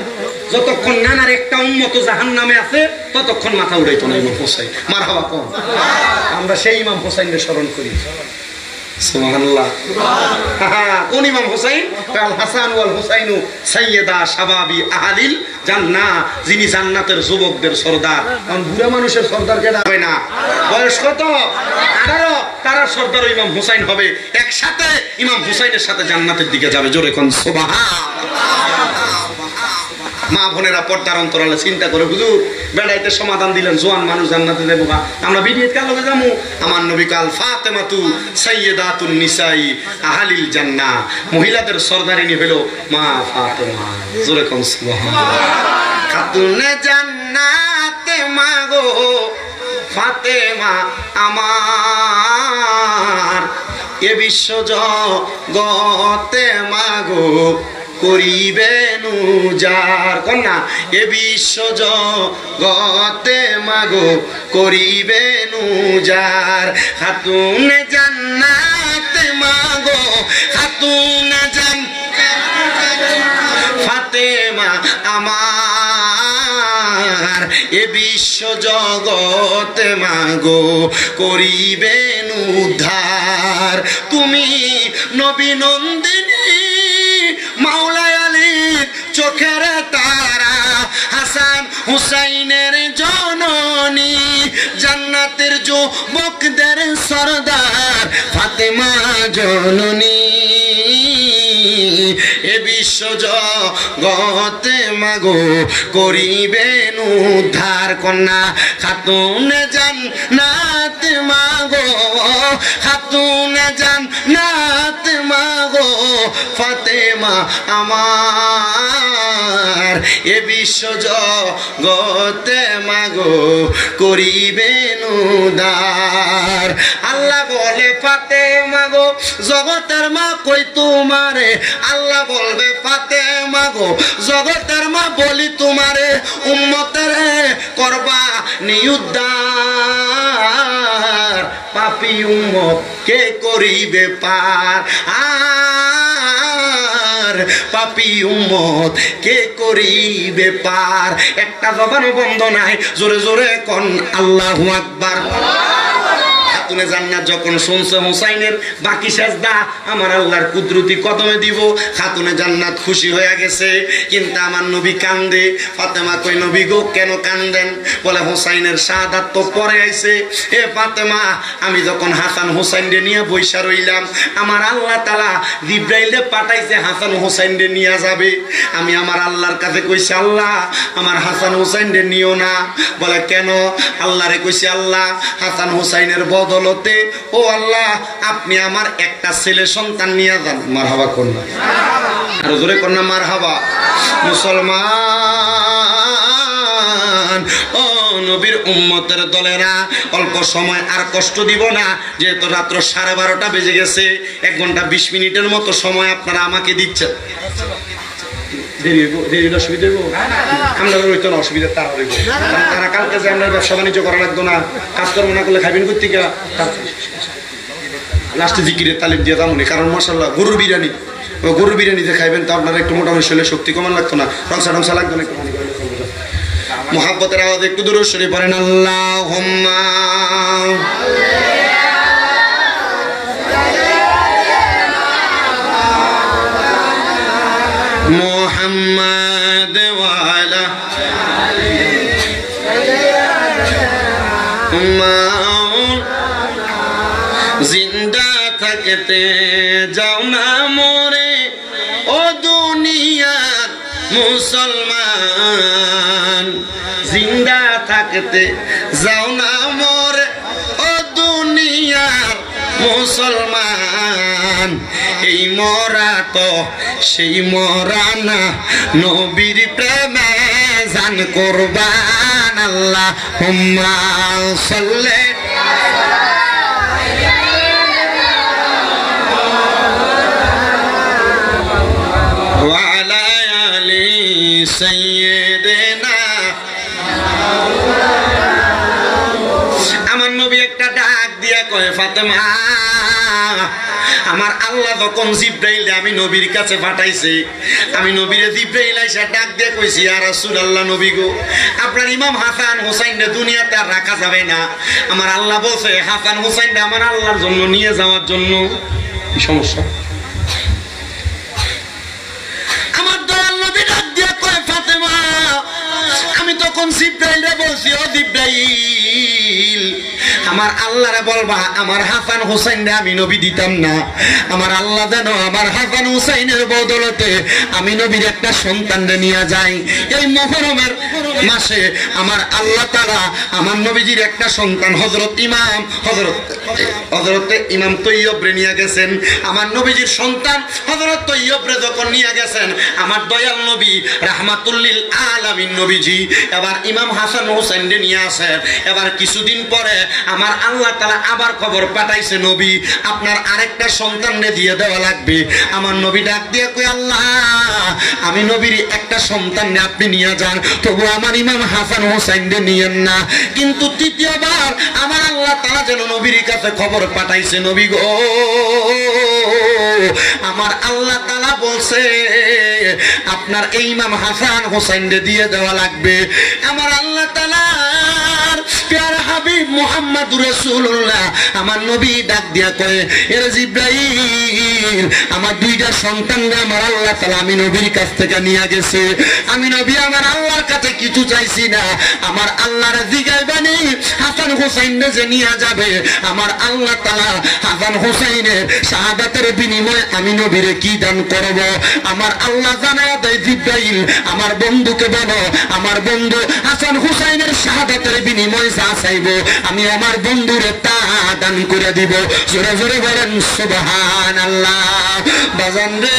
যতক্ষণ নানার একটা উম্মত জাহান্নামে আছে, ততক্ষণ মাথা উঠাইতো না ইমাম হুসাইন। মারহাবা কোন, আমরা সেই ইমাম হুসাইনকে স্মরণ করি। সুবহানাল্লাহ। কোন ইমাম হুসাইন? আল হাসান ওয়াল হুসাইনু সাইয়্যিদা শাবাবি আহলিল জান্নাহ, যিনি জান্নাতের যুবকদের সরদার। কারণ বুড়া মানুষের সরদার কেডা হয় না? বয়স কত? 18। তারা সরদার ইমাম হুসাইন হবে। একসাথে ইমাম হুসাইনের সাথে জান্নাতের দিকে যাবে। জোরে কোন সুবহানাল্লাহ। মা বোনেরা পর্দার অন্তরালে চিন্তা করে, হুজুর বেড়াইতে সমাধান দিলেন, জোয়ান মানুষ জান্নাতে যাবো, আমরা বিডিএত কার লগে যাবো? আমার নবী কাল ফাতেমাতু সাইয়্যিদাতুন নিসাই আহলিল জান্নাহ, মহিলাদের সরদারিনী হলো মা ফাতেমা। জোরে কোন সুবহানাল্লাহ। খাতুনে জান্নাতে মা গো ফাতেমা আমার, এ বিশ্ব জগতে মা গো করিবেন উজার। কন্যা, এ বিশ্ব জগতে মাগো করিবেন উজার। খাতুনে জান্নাতে মাগো, খাতুনে জান্নাত ফাতেমা আমার, এ বিশ্ব জগতে মাগো করিবেন উদ্ধার। তুমি নবী নন্দিনী মাওলাই আলীর চোখের তারা, হাসান হুসাইনের জননী, জান্নাতের যুবকদের সরদার ফাতেমা জননী। এ বিশ্ব জগতে মাগো করিবেন উদ্ধার কন্যা, খাতুনে জান্নাত মাগো, খাতুনে জান্নাত মাগো ফাতেমা আমার। এ বিশ্ব জগতে মাগো করিবেন উদ্ধার। আল্লাহ বলে ফাতেমা গো জগতের মা কই তোমারে, আল্লাহ বলবে ফাতেমা গো জগতের মা বলি তোমারে, উম্মতের করবা নিউদ্ধার, পাপী উম্মত কে করিবে পার, আর পাপী উম্মত কে করিবে পার। একটা জবানও বন্ধ নাই, জোরে জোরে কোন আল্লাহু আকবার। খাতুনে জান্নাত যখন শুনছে হুসাইনের বাকি সেজদা আমার আল্লাহর কুদরতি কদমে দিব, খাতুনে জান্নাত খুশি হয়ে গেছে। কিন্তু আমার নবী কান্দে। ফাতেমা কই নবী গো কেন কান্দেন? বলে হুসাইনের শাহাদাত তো পরে আইছে। এ ফাতেমা আমি যখন হাসান হুসাইনরে নিয়ে বইসা রইলাম, আমার আল্লাহ তাআলা জিবরাইলে পাঠাইছে হাসান হুসাইনরে নিয়ে যাবে। আমি আমার আল্লাহর কাছে কইছি আল্লাহ আমার হাসান হুসাইনরে নিও না। বলে কেন? আল্লাহরে কইছি আল্লাহ হাসান হুসাইনের বদল বলতে ও আল্লাহ আপনি আমার একটা ছেলে সন্তান নিয়ে যান। মারহাবা কন্যা, আর জোরে কন্যা মারহাবা। মুসলমান ও নবীর উম্মতের দলেরা, অল্প সময় আর কষ্ট দিব না, যেহেতু রাত্র 12:30 বেজে গেছে। 1 ঘন্টা 20 মিনিটের মতো সময় আপনারা আমাকে দিচ্ছেন। তারা কালকে যে আমরা ব্যবসা বাণিজ্য করা লাগতো না, কাজকর্ম না করলে খাইবেন করতে লাস্টে জিকিরের তালিম দিয়ে দামনি। কারণ মাশাআল্লাহ গরুর বিরিয়ানি, গরুর বিরিয়ানি যে খাইবেন তা আপনারা একটু মোটামুটি শরীরে শক্তি কমান লাগতো না, রংসা টংসা লাগতো না। মুহাব্বতের আওয়াজ একটু দূরে সরে পড়েন আল্লাহুম্মা মুহাম্মাদ ওয়া আলা জিন্দা থাকতে যাও না মরে ও দুনিয়ার মুসলমান, জিন্দা থাকতে যাও না মরে ও দুনিয়ার মুসলমান। এই মরা তো সেই মরা না, নবীর প্রেমে জান কুরবান। আল্লাহুম্মা সাল্লি ওয়া আলা আলি সাইয়্যিদিনা। আমার নবী একটা ডাক দিয়া কয় ফাতেমা আমার আল্লাহ যখন জিবরাইলে আমি নবীর কাছে পাঠাইছে, আমি নবীরে জিবরাইল আইসা ডাক দিয়ে কইছি ইয়া রাসূলুল্লাহ নবী গো আপনার ইমাম হাসান হুসাইনরে দুনিয়াতে আর রাখা যাবে না। আমার আল্লাহ বলছে হাসান হুসাইনরে আমার আল্লাহর জন্য নিয়ে যাওয়ার জন্য। কি সমস্যা? আমার দয়াল নবী ডাক দিয়ে কয় ফাতেমা আমি তখন জিবরাইলে বলছি ও জিবরাইল আমার আল্লাহরে বলবা আমার হাসান হুসাইনরে আমি নবী দিতাম না। আমার আল্লাহ যেন আমার হাসান হুসাইনের বদলতে আমি নবীর একটা সন্তানরে নিয়ে যাই। এই মুহররমের মাসে আমার আল্লাহ তাআলা আমার নবীজির একটা সন্তান হযরত ইমাম তৈয়বরে নিয়ে গেছেন। আমার নবীজির সন্তান হযরত তৈয়বরে যখন নিয়ে গেছেন, আমার দয়াল নবী রাহমাতুল লিল আলামিন নবীজি এবার ইমাম হাসান হুসাইনরে নিয়ে আসেন। এবার কিছুদিন পরে আমার আল্লাহ তাআলা আবার খবর পাঠাইছে নবী আপনার আরেকটা সন্তানরে দিয়ে দেওয়া লাগবে। আমার নবী ডাক দিয়ে কই আল্লাহ আমি নবীর একটা সন্তানরে আপনি নিয়ে যান, তবু আমার ইমাম হাসান হুসাইনরে নিয়েন না। কিন্তু তৃতীয়বার আমার আল্লাহ তাআলা যেন নবীর কাছে খবর পাঠাইছে নবী গো আমার আল্লাহ তাআলা বলছে আপনার এই ইমাম হাসান হুসাইনরে দিয়ে দেওয়া লাগবে। আমার আল্লাহ তাআলার প্যারা হাবিব মুহাম্মদুর রাসূলুল্লাহ আমার নবী ডাক দিয়া কয়, এর জিবরাইল আমার দুইটা সন্তানরা আমার আল্লাহ তাআলা আমি নবীর কাছ থেকে নিয়ে গেছে। আমি নবী আমার আল্লাহর কাছে কিছু চাইছি না, আমার আল্লাহর জিগাইবানি হাসান হোসেন যে নিয়ে যাবে, আমার আল্লাহ তাআলা হাসান হোসেনের শাহাদাতের বিনিময়ে আমি নবীরে কি দান করব। আমার আল্লাহ জানায় দেয়, জিবরাইল আমার বন্ধুকে বলো, আমার বন্ধু হাসান হোসেনের শাহাদাতের বিনিময়ে যা চাইব আমি আমার বন্ধুরে তা দান করে দিব। জোরে জোরে বলেন সুবহানাল্লাহ। বাজান রে,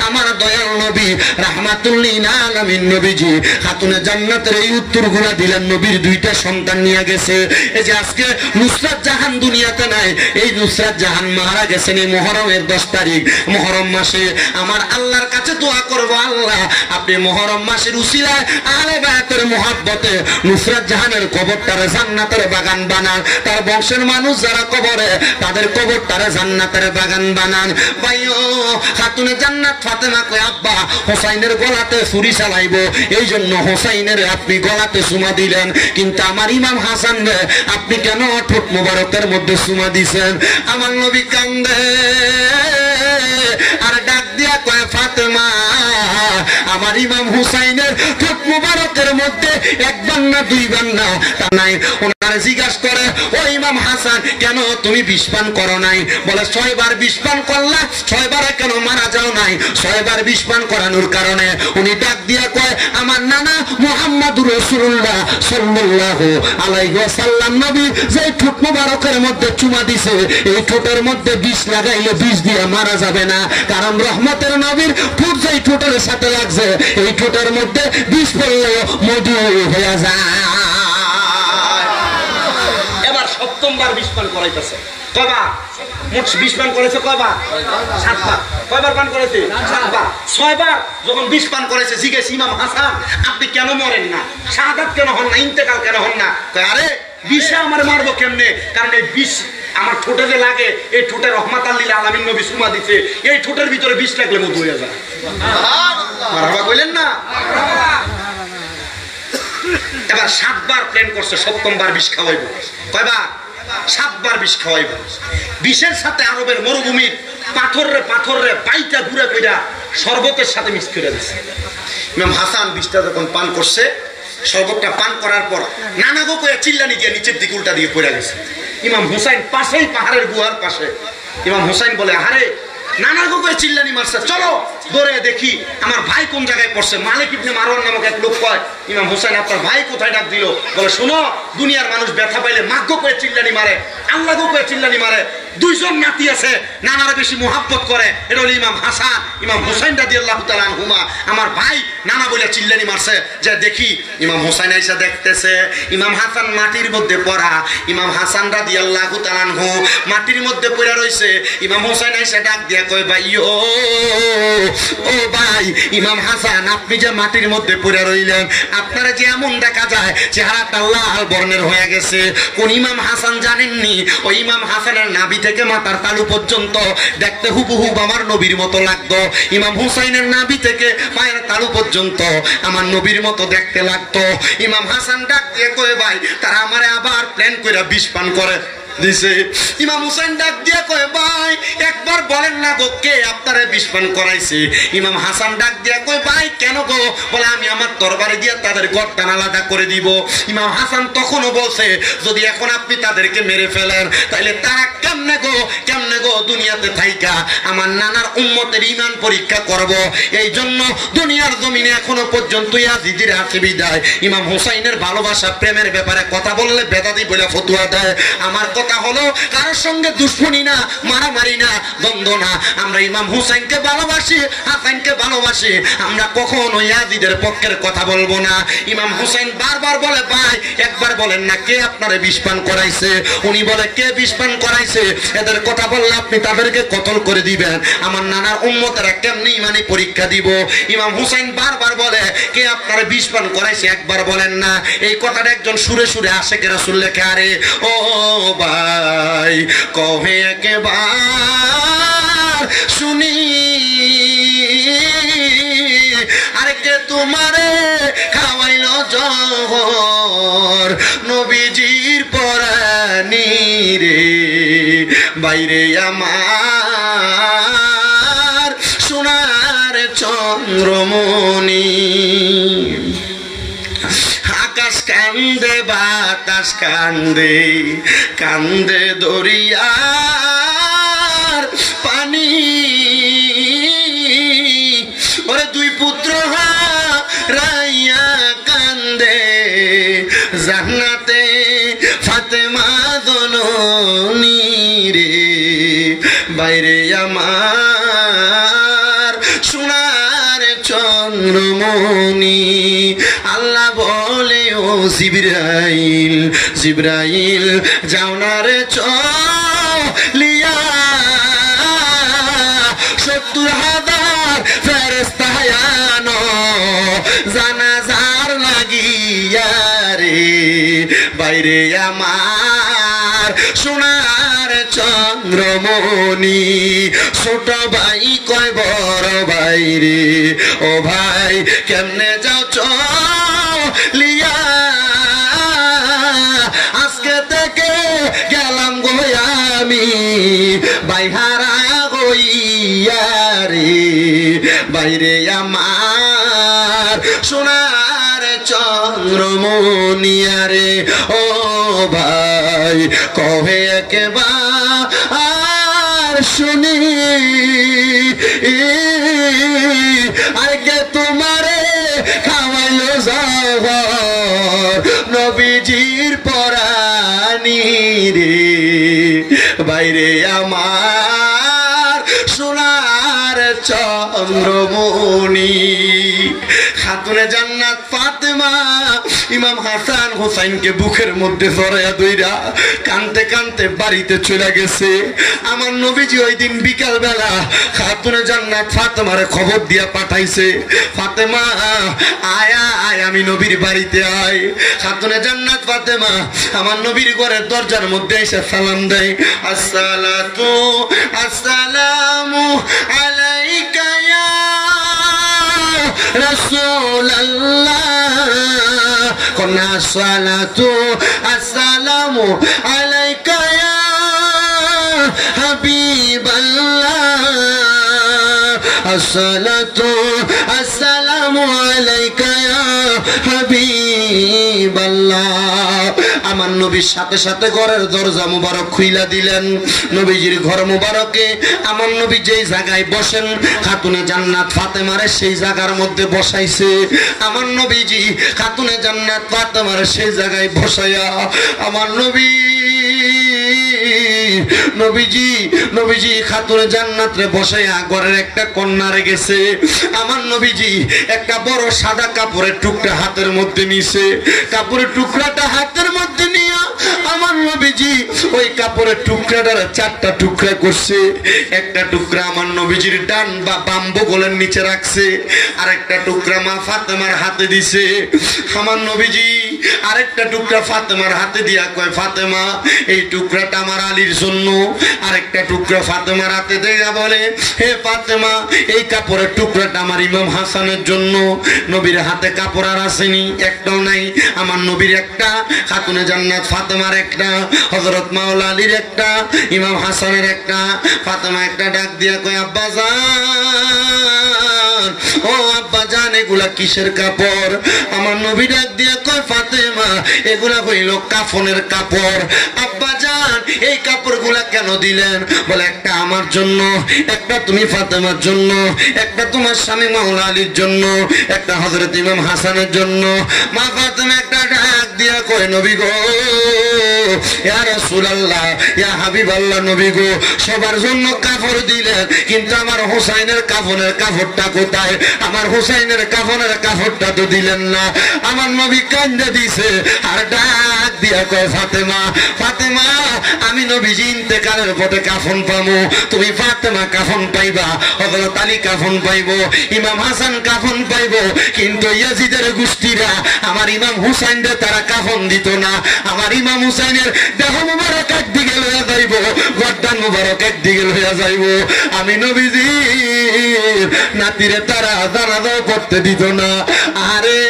আমার দয়াল নবী রাহমাতুল লিল আলামিন নবীজি খাতুনে জান্নাতের এই উত্তরগুলো দিলেন, নবীর দুইটা সন্তান নিয়ে গেছে। এই যে আজকে নুসরাত জাহান দুনিয়াতে নাই, এই নুসরাত জাহান মারা গেছেন এই মুহররমের 10 তারিখ মুহররম মাসে। আমার আল্লাহর কাছে দোয়া করব, আল্লাহ আপনি মুহররম মাসের উসিলায় আহলে বায়াতের মুহাব্বতে নুসরাত জাহানের কবরটারে জান্নাতের বাগান বানান, তার বংশের মানুষ যারা কবরে তাদের কবরটারে জান্নাতের বাগান বানান। ভাইও খাতুনে জান্নাত ফাতেমা কয়, আব্বা হোসাইনের গলাতে ছুরি চালাইবো, এই জন্য হোসাইনের আপনি গলাতে চুমা দিলেন, কিন্তু আমার ইমাম হাসান রে আপনি কেন ঠোঁট মোবারকের মধ্যে চুমা দিছেন? আমার নবী কান্দে আর ডাক দিয়া কয়, ফাতেমা আমার ইমাম হুসাইনের ঠোঁট মোবারকের মধ্যে একবার না দুইবার না তা নাই। ওনারা জিজ্ঞাসা করে, ও ইমাম হাসান কেন তুমি বিষ পান করো নাই? বলে 6 বার বিষ পান করলা, 6 বারে কেন মারা যাও নাই? 6 বার বিষ পান করানোর কারণে উনি ডাক দিয়া কয়, আমার নানা মুহাম্মদুর রাসূলুল্লাহ সাল্লাল্লাহু আলাইহি ওয়াসাল্লাম নবী যে ঠোঁট মোবারকের মধ্যে চুমা দিছে, এই ঠোঁটের মধ্যে বিষ লাগাইলে বিষ দিয়ে মারা যাবে না, কারণ রহমতের নবীর ঠোঁট যেই ঠোঁটের সাথে লাগছে এই ঠোঁটের মধ্যে বিষ পড়লেও মধু হয়ে যায়। এবার 7ম বার বিষ পান করাইতেছে। কয়বার মোট বিষ পান করেছে? কয়বার? 7 বার। কয়বার পান করেছে? 7 বার। 6 বার যখন বিষ পান করেছে, জিজ্ঞেস ইমাম হাসান আপনি কেন মরেন না, শাহাদাত কেন হন না, ইন্তেকাল কেন হন না? কয়, আরে বিষে আমার মারবো কেমনে, কারণ এই বিষ আমার ঠোঁটে যে লাগে, এই ঠোঁটে রহমাতুল লিল আলামিন নবী সুমা দিছে, এই ঠোঁটের ভিতরে বিষ লাগলে মধু হয়ে যায়। মারহাবা কইলেন না? এবার 7 বার প্ল্যান করছে, 7ম বার বিষ খাওয়াইবো। কয়বার? 7 বার বিষ খাওয়াইবো। বিষের সাথে আরবের মরুভূমির পাথরে পাইটা ঘুরে কইরা শরবতের সাথে মিক্স করে দিচ্ছে। ইমাম হাসান বিষটা যখন পান করছে, শরবতটা পান করার পর নানা গো কয়ে চিল্লানি দিয়ে নিচের দিকে উল্টা দিয়ে পড়ে গেছে। ইমাম হুসাইন পাশেই পাহাড়ের গুহার পাশে। ইমাম হুসাইন বলে, আরে নানা গো কয়ে চিল্লানি মারছে, চলো দৌড়ে দেখি আমার ভাই কোন জায়গায় পড়ছে। মালিক ইবনে মারওয়ান নামক এক লোক কয়, ইমাম হুসাইন আপনার ভাই কোথায়? ডাক দিল। বলে, শোনো দুনিয়ার মানুষ ব্যথা পাইলে মাগ গো কয়ে চিল্লানি মারে, আল্লাহ গো কয়ে চিল্লানি মারে। 2 জন নাতি আছে, নানারা বেশি মোহাব্বত করে, এটা হলো ইমাম হাসান ইমাম হুসাইন রাদিয়াল্লাহু তাআলা আনহুমা। আমার ভাই নানা বলে চিল্লানি মারছে, যে দেখি। ইমাম হুসাইন আইসা দেখতেছে ইমাম হাসান মাটির মধ্যে পড়া, ইমাম হাসান রাদিয়াল্লাহু তাআলা আনহু মাটির মধ্যে পড়ে রইছে। ইমাম হুসাইন আইসা ডাক দিয়া কয়, ভাই ও ভাই ইমাম হাসান আপনি যে মাটির মধ্যে পড়ে রইলেন, আপনারা যে এমন দেখা যায় চেহারাটা লাল বর্ণের হয়ে গেছে, কোন ইমাম হাসান জানেননি? ওই ইমাম হাসানের নাভি থেকে মাথার তালু পর্যন্ত দেখতে হুবহুব আমার নবীর মতো লাগতো। ইমাম হুসাইনের নাভি থেকে পায়ের তালু পর্যন্ত আমার নবীর মতো দেখতে লাগতো। ইমাম হাসান ডাক দিয়ে কয়, ভাই তারা আমারে আবার প্ল্যান করে বিষ পান করে দিছে। ইমাম হুসাইন ডাক দিয়ে কয়, ভাই একবার বলেন না গো কে আপনারে বিষ পান করাইছে? ইমাম হাসান ডাক দিয়ে কয়, ভাই কেন গো? বলে, আমি আমার তরবারি দিয়ে তাদের গর্দান আলাদা করে দিব। ইমাম হাসান তখনও বলছে, যদি এখন আপনি তাদেরকে মেরে ফেলেন তাহলে তারা কেমনে গো দুনিয়াতে থাইকা আমার নানার উম্মতের ঈমান পরীক্ষা করব। এই জন্য দুনিয়ার জমিনে এখনো পর্যন্ত ইয়াজিদের আছে বিদায় ইমাম হুসাইনের ভালোবাসা প্রেমের ব্যাপারে কথা বললে বেদাতি বলে ফতোয়া দেয়। আমার কথা হলো, কারোর সঙ্গে দুশ্মনী না, মারামারি না, দ্বন্দ্ব না। আমরা ইমাম হুসাইনকে ভালোবাসি, হাসানকে ভালোবাসি, আমরা কখনো ইয়াজিদের পক্ষের কথা বলবো না। ইমাম হুসাইন বারবার বলে, ভাই একবার বলেন না কে আপনারে বিষ পান করাইছে? উনি বলে, কে বিষ পান করাইছে? এদের কথা বললে আপনি তাদেরকে কতল করে দিবেন, আমার নানার উম্মতেরা কেমনি ইমানি পরীক্ষা দিব। ইমাম হুসাইন বারবার বলে, কে আপনারা বিষ পান করাইছে? একবার বলেন না। এই কথাটা একজন সুরে সুরে আশেকে রাসূল লেখে, আরে ও ভাই কহে একবার শুনি, আরে কে তোমারে খাওয়াইল জহর, বাইরে আমার সোনার চন্দ্রমণি আকাশ কান্দে বাতাস কান্দে কান্দে দরিয়ার পানি ওরে দুই পুত্র হারাইয়া কান্দে জান্নাতে ফাতেমা জননী রে বাইরে আমার সোনার চন্দ্রমণি আল্লাহ বলে ও জিবরাইল জিবরাইল যাও না রে চলিয়া ৭০,০০০ ফেরেশতা আনো জানাজার লাগিয়া রে বাইরে আমার সোনার চন্দ্রমণি ছোট ভাই কয় বড় ভাই রে ও ভাই কেমনে যাও চলিয়া আজকে থেকে গেলাম গো আমি বাইহারা হইয়া রে বাইরে আমার সোনার চন্দ্রমণি রে ও ভাই কবে একবার শুনি আগে তোমারে খাওয়াইলো জহর নবীজির পরানি রে বাইরে আমার সোনার চন্দ্রমণি খাতুনে জান্নাত ফাতেমা ইমাম হাসান হোসেনকে বুকের মধ্যে জড়াইয়া দইরা কানতে কানতে বাড়িতে চলে গেছে। আমার নবীজি ওই দিন বিকাল বেলা খাতুনে জান্নাত ফাতেমারে খবর দিয়া পাঠাইছে, ফাতেমা আয় আয় আমি নবীর বাড়িতে আয়। খাতুনে জান্নাত ফাতেমা আমার নবীর ঘরের দরজার মধ্যে এসে সালাম দেয়, আসসালাতু আসসালামু আলাইকা ইয়া রাসূলুল্লাহ কন্না সালাতু আসসালামু আলাইকা ইয়া হাবিবাল্লাহ আসসালাতু আসসালামু আলাইকা ইয়া হাবিবাল্লাহ। আমার নবীর সাথে সাথে ঘরের দরজা মুবারক খুইলা দিলেন। নবীজির ঘর মুবারকে আমার নবী যেই জায়গায় বসেন খাতুনে জান্নাত ফাতেমারে সেই জায়গার মধ্যে বসাইছে। আমার নবীজি খাতুনে জান্নাত ফাতেমারে সেই জায়গায় বসাইয়া আমার নবীজি খাতুনে জান্নাত রে বসাইয়া ঘরের একটা কন্যা রেখেছে। আমার নবীজি একটা বড় সাদা কাপড়ের টুকরা হাতের মধ্যে নিছে। কাপড়ের টুকরাটা হাতের মধ্যে নিয়ে আমার নবীজি ওই কাপড়ের টুকরাটার চারটা টুকরা করছে। একটা টুকরা আমার নবীজির ডান বা বাম বগলের নিচে রাখছে, আর একটা টুকরা মা ফাতেমার হাতে দিছে। আমার নবীজি আরেকটা টুকরা ফাতেমার হাতে দিয়া কয়, ফাতেমা এই টুকরাটা আমার আলীর জন্য। আরেকটা টুকরা ফাতেমার হাতে দেয়া বলে, হে ফাতেমা এই কাপড়ের টুকরাটা আমার ইমাম হাসানের জন্য। নবীর হাতে কাপড় আর আসেনি, একটাও নাই। আমার নবীর একটা, খাতুনে জান্নাত ফাতেমার একটা, হযরত মাওলা আলীর একটা, ইমাম হাসানের একটা। ফাতেমা একটা ডাক দিয়া কয়, আব্বা জান, ও আব্বা জান এগুলা কিসের কাপড়? আমার নবী ডাক দিয়া কয়, ফাতেমা এগুলা হইল কাফনের কাপড়। আব্বা জান এই কাপড়গুলা কেন দিলেন? বলে একটা আমার জন্য, একটা তুমি ফাতেমার জন্য, একটা তোমার স্বামী মাওলা আলীর জন্য, একটা হযরত ইমাম হাসানের জন্য। মা ফাতেমা একটা ডাক দিয়া কয়, নবী গো, ইয়া রাসূলুল্লাহ, ইয়া হাবিবাল্লাহ, নবী গো সবার জন্য কাপড় দিলেন, কিন্তু আমার হোসাইনের কাফনের কাপড়টা কোথায়? আমার হোসাইনের কাফনের কাপড়টা তো দিলেন না। আমার নবী কান্দে দিছে আর ডাক দিয়া কয়, ফাতেমা ফাতেমা আমি নবীজি ইন্তেকালের পথে কাফন পাবো, তুমি ফাতেমা কাফন পাইবা, হযরত আলী কাফন পাইবো, ইমাম হাসান কাফন পাইবো, কিন্তু ইয়াজিদের গোষ্ঠীরা আমার ইমাম হুসাইনরে তারা কাফন দিত না। আমার ইমাম হুসাইনের দেহ মুবারক একদিকে লইয়া যাইব, গর্দান মুবারক একদিকে লইয়া যাইব। আমি নবীজি নাতিরে তারা জানাজাও করতে দিত না। আরে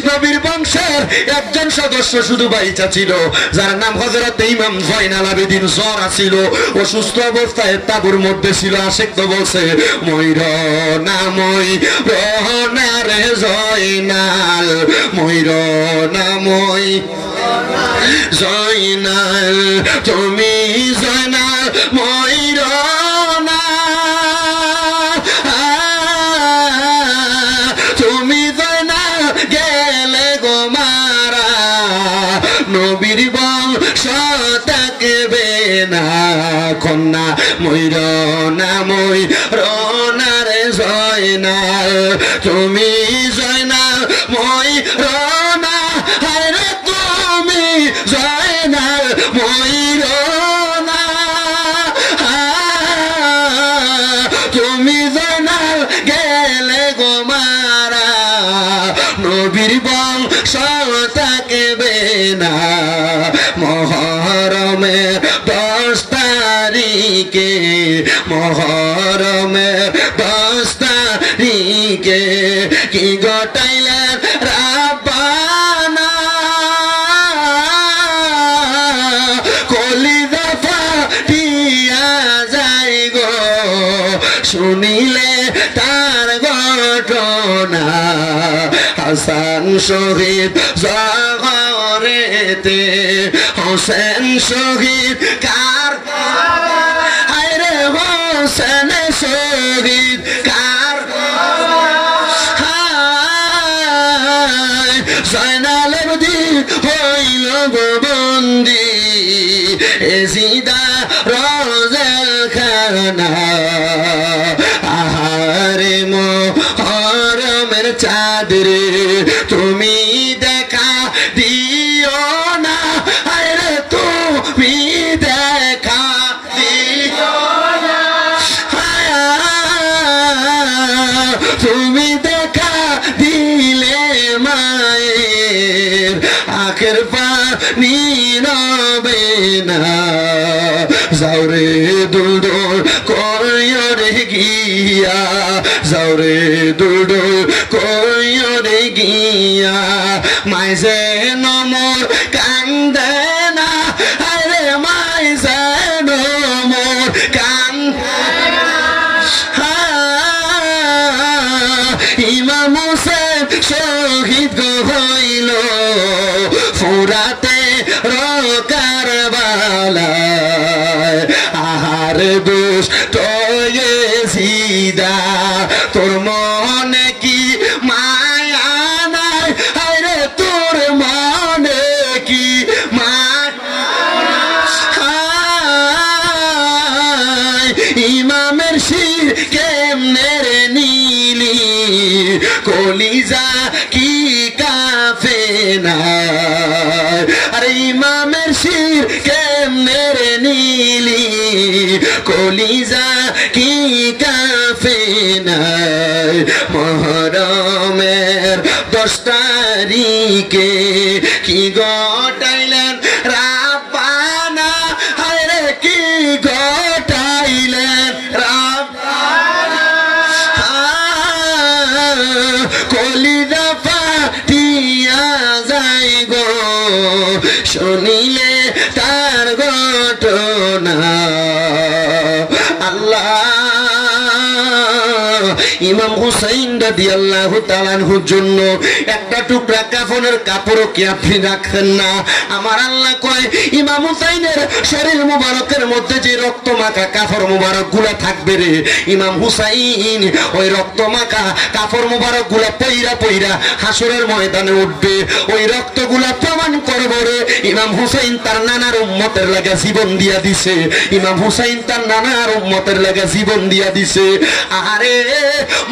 নবীর বংশের একজন সদস্য শুধু বাইচা ছিল, যার নাম হযরত ইমাম জয়নাল আবেদিন। জ্বর আছিল, অসুস্থ অবস্থায় তাবুর মধ্যে ছিল। আশেক তো বলছে ময়ূর না ময়ূর রে জয়নাল, ময়ূর না জয়নাল, তুমি জয়নাল ময়ূর না, তুমি জয়নাল গেলে গো মারা, নবীর বংশ থাকবে না। কন্যা ময়ূর না রে জয়নাল, তুমি জয়নাল ময়ূর না, আরে তুমি জয়নাল ময়ূর না, তুমি জয়নাল গেলে গো মারা, নবীর বংশ থাকবে না। মহরমের 10 তারিখে, মহরমের 10 তারিখে কি ঘটাইলেন রাব্বানা, কলিজা ফাটিয়া যাই গো শুনিলে তার ঘটনা। হাসান শহীদ জগরেতে, হোসেন শহীদ কার, আরে হোসেন শহীদ কার, জয়নালের দিন হইল বন্দি এজিদা রোজেল খানা। আহারে মহরমের চাঁদরে তুমি দেখা দিও না, আরে তুমি দেখা দিও না, তুমি দেখা দিলে মায়ের আখের পানি রবে না। যাওরে দুল দুল করিও রে গিয়া, যাওরে দুল দুল করিও রে গিয়া, মাইজে নমর কান্দে না, আরে মাইজে নমর কান্দে না। ইমাম হোসেন শহীদ হইল ফুরাতে কারবালায়। আহার দোষ তোয়ে সিদা, তোর মনে কি মায়া নাই, আরে তোর মনে কি মায়া। ইমামের শির কেমনে রে নীলি, কলিজা কি কাফে না, আরে ইমামের শির কেমনে রে নীলি, কলিজা কি কাফে না। মহরমের 10 তারিখে কি ঘটাইলেন রাব্বানা, আরে কি ঘটাইলেন রাব্বানা, কলিজা ফাটিয়া যাই গো শুনিলে তার ঘটনা। আল্লাহ ইমাম হুসাইন রাদিয়াল্লাহু তাআলা আনহুর জন্য একটা টুকরা কাফনের কাপড়ও কি আপনি রাখেন না? আমার আল্লাহ কয় ইমাম হুসাইনের শরীর মুবারকের মধ্যে যে রক্ত মাখা কাপড় মুবারক গুলা থাকবে রে, ইমাম হুসাইন ওই রক্ত মাখা কাপড় মুবারক গুলা পইরা পইরা হাসরের ময়দানে উঠবে। ওই রক্ত গুলা প্রমাণ করবে রে ইমাম হুসাইন তার নানার উম্মতের লাগা জীবন দিয়া দিছে, ইমাম হুসাইন তার নানার উম্মতের লাগা জীবন দিয়া দিছে। আরে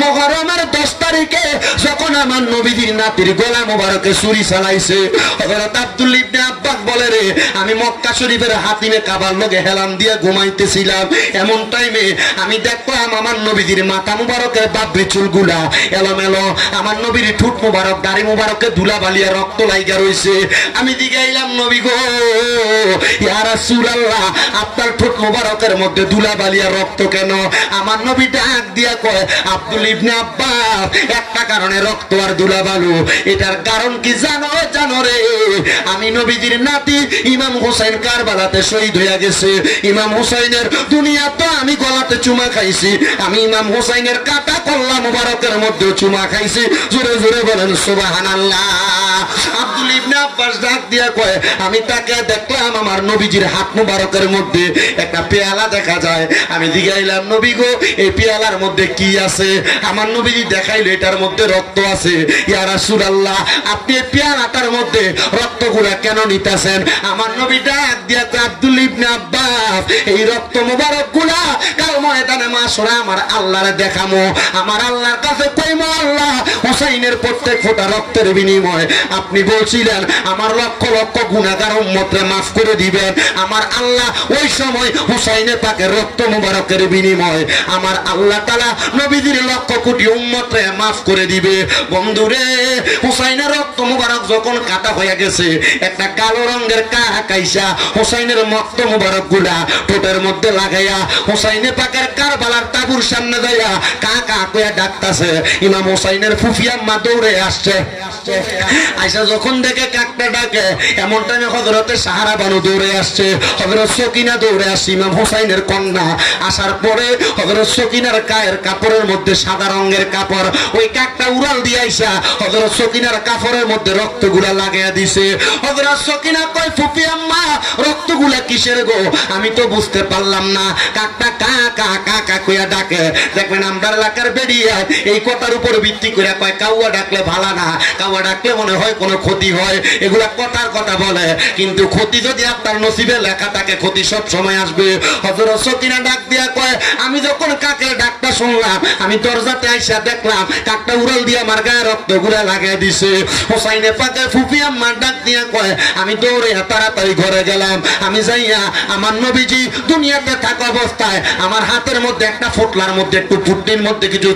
মুহররমের 10 তারিখে যখন আমার নবীজির নাতির গলা মোবারকে ছুরি চালাইছে, হযরত আব্দুল ইবনে আব্বাস বলে রে আমি মক্কা শরীফের হাতিমে কাবার লগে হেলান দিয়ে ঘুমাইতেছিলাম, এমন টাইমে আমি দেখলাম আমার নবীজির মাথা মুবারকের বাবরি চুলগুলা এলোমেলো, আমার নবীর ঠোঁট মুবারক দাড়ি মুবারকে ধুলা বালিয়া রক্ত লাইগা রইছে। আমি দিকে আইলাম, নবী গো ইয়া রাসূলুল্লাহ আপনার ঠোঁট মুবারকের মধ্যে ধুলা বালিয়া রক্ত কেন? আমার নবী ডাক দিয়া কয়, আব্দুল ইবনে আব্বাস একটা কারণে রক্ত আর ধুলা বালু, এটার কারণ কি জানো? জানো রে, আমি নবীজির নাতি ইমাম হোসেন কারবালাতে শহীদ হয়ে গেছে। ইমাম হোসেনের দুনিয়া তো আমি গলাতে চুমা খাইছি, আমি ইমাম হোসেনের কাটা কল্লা মুবারকের মধ্যে চুমা খাইছি। জোরে জোরে বলেন সুবহানাল্লাহ। আব্দুল ইবনে আব্বাস ডাক দিয়া কয়, আমি তাকে দেখলাম আমার নবীজির হাত মুবারকের মধ্যে একটা পেয়ালা দেখা যায়। আমি জিগাইলাম, নবী গো এই পেয়ালার মধ্যে কি আছে? আমার নবীজি দেখাইলো এটার মধ্যে রক্ত আছে। ইয়া রাসূলুল্লাহ আপনি এই পেয়ালাটার মধ্যে রক্তগুলা কেন নিতেছেন? আমার নবী ডাক দিয়া কয়, আব্দুল ইবনে আব্বাস এই রক্ত মুবারকগুলা কাল ময়দানে মাশরা আমার আল্লাহরে দেখামো, আমার আল্লাহর কাছে কইমো আল্লাহ হুসাইনের প্রত্যেক ফোঁটা রক্তের বিনিময় আপনি বলছিলেন আমার লক্ষ লক্ষ গুনাহগার উম্মতরে মাফ করে দিবেন। আমার আল্লাহ ওই সময় হুসাইনের পাকের রক্ত মুবারকের বিনিময় আমার আল্লাহ তাআলা নবীজির লক্ষ কোটি উম্মতরে মাফ করে দিবে। বন্ধুরে হুসাইনের রক্ত মুবারক যখন কাটা হয়ে গেছে, একটা কালো রঙের কাইসা হুসাইনের রক্ত মুবারক গুলা ঠোঁটের মধ্যে লাগাইয়া হুসাইনের পাকের কারবালার তাবুর সামনে যাইয়া কা কা কইয়া ডাকতাছে। ইমাম হুসাইনের ফুফি আম্মা দৌড়ে আসছে, আইসা যখন দেখে কাকটা ডাকে, এমন টাইমে হযরতে সাহারা বানু দৌড়ে আসছে, হযরত সকিনা দৌড়ে আসছে ইমাম হুসাইনের কন্যা। আসার পরে হযরত সকিনার গায়ের কাপড়ের মধ্যে সাদা রঙের কাপড়, ওই কাকটা উড়াল দিয়ে আইসা হযরত সকিনার কাপড়ের মধ্যে রক্তগুলা লাগাইয়া দিছে। হযরত সকিনা কয়, ফুফি আম্মা রক্তগুলা কিসের গো? আমি তো বুঝতে পারলাম না। কাকটা কা কা কা কা কইয়া ডাকে। দেখবেন আমরা এলাকার বেরিয়ে এই কথার উপর ভিত্তি করে কয় কাউয়া ডাকলে ভালো না, কাউয়া ডাকলে মনে হয় কোনো ক্ষতি হয়, এগুলা কথার কথা বলে, কিন্তু ক্ষতি যদি আপনার নসিবে লেখা থাকে ক্ষতি সব সময় আসবে। হযরত সকিনা ডাক দিয়া কয়, আমি যখন কাকের ডাকটা শুনলাম আমি দরজাতে আইসা দেখলাম কাকটা উড়াল দিয়ে আমার গায়ে রক্তগুলা লাগাই দিছে। হোসাইনে পাকে ফুফি আম্মা ডাক দিয়া কয়, আমি দৌড়ে তাড়াতাড়ি ঘরে গেলাম। আমি যাইয়া আমার নবীজি দুনিয়াতে থাকা অবস্থায় আমার হাতের মধ্যে একটা ফোটলার মধ্যে একটু পুটনির মধ্যে কিছু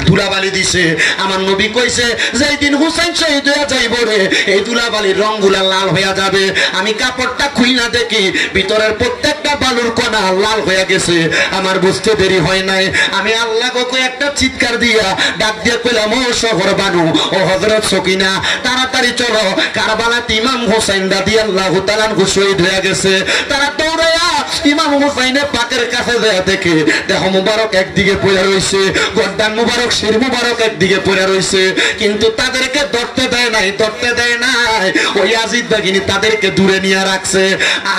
ধুলাবালি দিছে। আমার নবী কইছে যেই দিন হুসাইন শহীদ হয়ে যাইব রে এই ধুলাবালির রংগুলা লাল হয়ে যাবে। আমি কাপড়টা খুইনা দেখি ভিতরের প্রত্যেকটা বালুর কণা লাল হয়ে গেছে। আমার বুঝতে দেরি হয় নাই, আমি আল্লাহকে একটা চিৎকার দিয়া ডাক দিয়ে কইলাম, ও শহর বানু, ও হযরত সকিনা তাড়াতাড়ি চলো, কারবালাতে ইমাম হোসেন রাদিয়াল্লাহু তাআলা আনহু শহীদ হয়ে গেছে। তারা দৌড়াইয়া ইমাম হোসেনের পাকের কাছে যায়, দেখে দেহ মুবারক একদিকে পড়ে রইছে, গর্দান মুবারক শির মুবারক একদিকে পড়ে রইছে, কিন্তু তাদেরকে ধরতে দেয় নাই, ধরতে দেয় নাই। ওই ইয়াজিদ বাহিনী তাদেরকে দূরে নিয়ে রাখছে।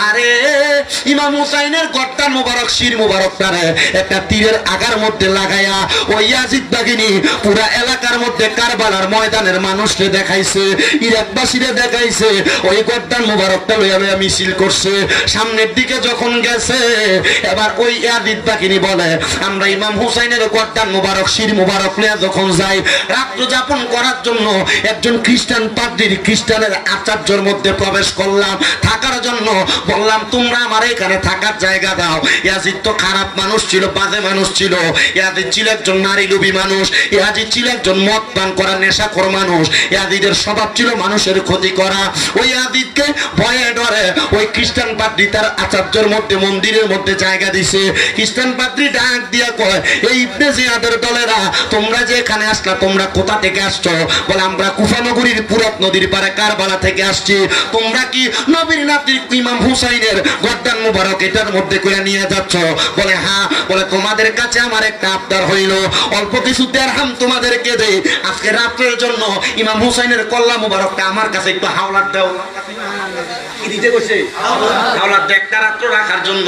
আরে ইমাম হুসাইনের গর্দান মুবারক শির মুবারকটারে একটা তীরের আগার মধ্যে লাগাইয়া ওই ইয়াজিদ বাহিনী পুরা এলাকার মধ্যে কারবালার ময়দানের মানুষকে দেখাইছে, ইরাকবাসীরে দেখাইছে, ওই গর্দান মুবারকটা লইয়া লইয়া মিছিল করছে। সামনের দিকে যখন গেছে এবার ওই ইয়াজিদ বাহিনী বলে, আমরা ইমাম হুসাইনের গর্দান মুবারক শির মুবারক নিয়ে যখন যাই রাত্র যাপন করার জন্য একজন খ্রিস্টান পাদ্রীর খ্রিস্টানের আচার্যের মধ্যে প্রবেশ করলাম থাকার জন্য। বললাম তোমরা আমার এখানে থাকার জায়গা দাও। ইয়াজিদ তো খারাপ মানুষ ছিল, বাজে মানুষ ছিল। ইয়াজিদ ছিল একজন নারী লোভী মানুষ, ইয়াজিদ ছিল একজন মদ পান করা নেশাখোর মানুষ, ইয়াজিদের স্বভাব ছিল মানুষের ক্ষতি করা। ওই ইয়াজিদকে ভয়ে ডরে ওই খ্রিস্টান পাদ্রী তার আচার্যের মধ্যে মন্দিরের মধ্যে জায়গা দিছে। খ্রিস্টান পাদ্রী ডাক দিয়া কয়, এই ইবনে জিয়াদের দলেরা তোমরা যে এখানে আসলা তোমরা কোথা থেকে আসছো? বলে আমরা কুফা নগরীর পুরাত নদীর পারে কারবালা থেকে আসছি। তোমরা কি নবীর নাতি ইমাম হুসাইনের গর্দান মুবারক এটার মধ্যে করে নিয়ে যাচ্ছ? বলে হ্যাঁ। বলে তোমাদের কাছে আমার একটা আবদার হইল, অল্প কিছু দিরহাম তোমাদেরকে দেই, আজকে রাত্রের জন্য ইমাম হুসাইনের কল্লা মুবারকটা আমার কাছে একটু হাওলাত দাও। কি দিতে কইছে? হাওলাত একটা রাত্র রাখার জন্য।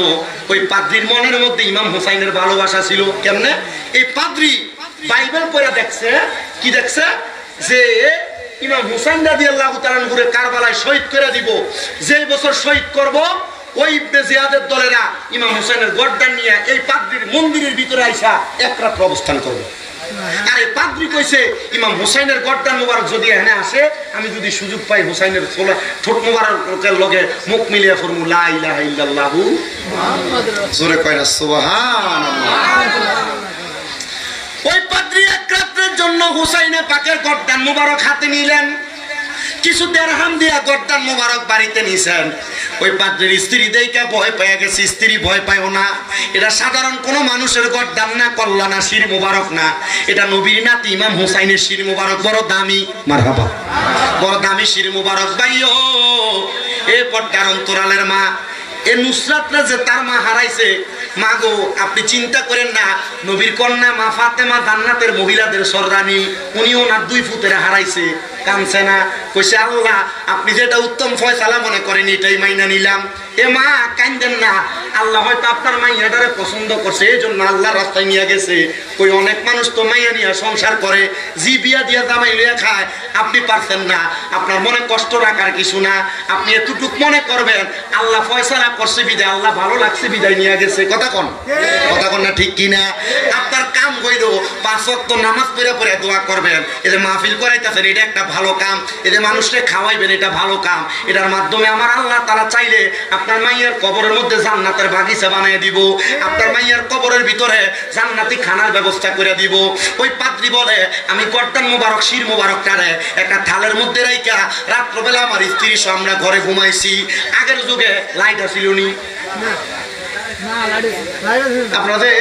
ওই পাদ্রীর মনের মধ্যে ইমাম হুসাইনের ভালোবাসা ছিল। কেমনে? এই পাদ্রী বাইবেল পড়ে দেখছে, কি দেখছে? যে ইমাম হুসাইন রাদিয়াল্লাহু তাআলা আনহু কারবালায় শহীদ করে দিব, যে বছর শহীদ করব ওই ইবনে জিয়াদের দলেরা ইমাম হুসাইনের গর্দান নিয়ে এই পাদ্রীর মন্দিরের ভিতরে আইসা এক রাত অবস্থান করবে। আরে পাদ্রী কইছে ইমাম হুসাইনের গর্দান মোবারক যদি এখানে আসে, আমি যদি সুযোগ পাই হুসাইনের ঠোঁট মোবারকের লগে মুখ মিলিয়ে ফরমু লা ইলাহা ইল্লাল্লাহু মুহাম্মাদুর রাসূলুল্লাহ। জোরে কয় না সুবহানাল্লাহ। ওই পাদ্রী এক রাতের জন্য হুসাইনে পাকের গর্দান মোবারক হাতে নিলেন, কিছু দেরহাম দিয়া গর্দান মোবারক বাড়িতে নিছেন। ওই পাদ্রীর স্ত্রী দেইকা ভয় পেয়ে গেছে, স্ত্রী ভয় পায়ও না, এটা সাধারণ কোনো মানুষের গর্দান না, কল্লা না, শির মোবারক না, এটা নবীর নাতি ইমাম হুসাইনের শির মোবারক, বড় দামি, মারহাবা, বড় দামি শির মোবারক। ভাইও এ পর্দার অন্তরালের মা, এ নুসরাতরা যে তার মা হারাইছে, মা গো আপনি চিন্তা করেন না, নবীর কন্যা মা ফাতেমা জান্নাতের মহিলাদের সরদানি, উনিও না 2 ফুটের হারাইছে, কাঁদছে না, কইছে আল্লাহ আপনি যেটা উত্তম ফয়সালা মনে করেন এটাই মাইনা নিলাম। এ মা কাঁদেন না, আল্লাহ হয়তো আপনার মাইয়াটারে পছন্দ করছে, এই জন্য আল্লাহ রাস্তায় নিয়ে গেছে। ওই অনেক মানুষ তো মাইয়া নিয়ে সংসার করে, জি বিয়া দিয়া জামাই লইয়া খায়, আপনি পারছেন না, আপনার মনে কষ্ট রাখার কিছু না, আপনি এতটুক মনে করবেন আল্লাহ ফয়সালা করছে বিদায়, আল্লাহ ভালো লাগছে বিদায় নিয়ে গেছে। কথা কন, কথা কন না ঠিক কিনা? আপনার কাম কইল 5 ওয়াক্ত নামাজ পড়ে পড়ে দোয়া করবেন, এই যে মাহফিল করাইতেছেন এটা একটা ভালো কাম, এই যে মানুষকে খাওয়াইবেন এটা ভালো কাম, এটার মাধ্যমে আমার আল্লাহ তাআলা চাইলে আপনার মাইয়ার কবরের মধ্যে জান্নাতের বাগিচা বানিয়ে দিব, আপনার মাইয়ার কবরের ভিতরে জান্নাতি খানার ব্যবস্থা করে দিব। ওই পাদ্রী বলে আমি গর্দান মোবারক শির মোবারকটারে একটা থালের মধ্যে রাইখা রাত্রবেলা আমার স্ত্রীর সামনে ঘরে ঘুমাইছি। আগের যুগে লাইট আসিল নি, আপনাদের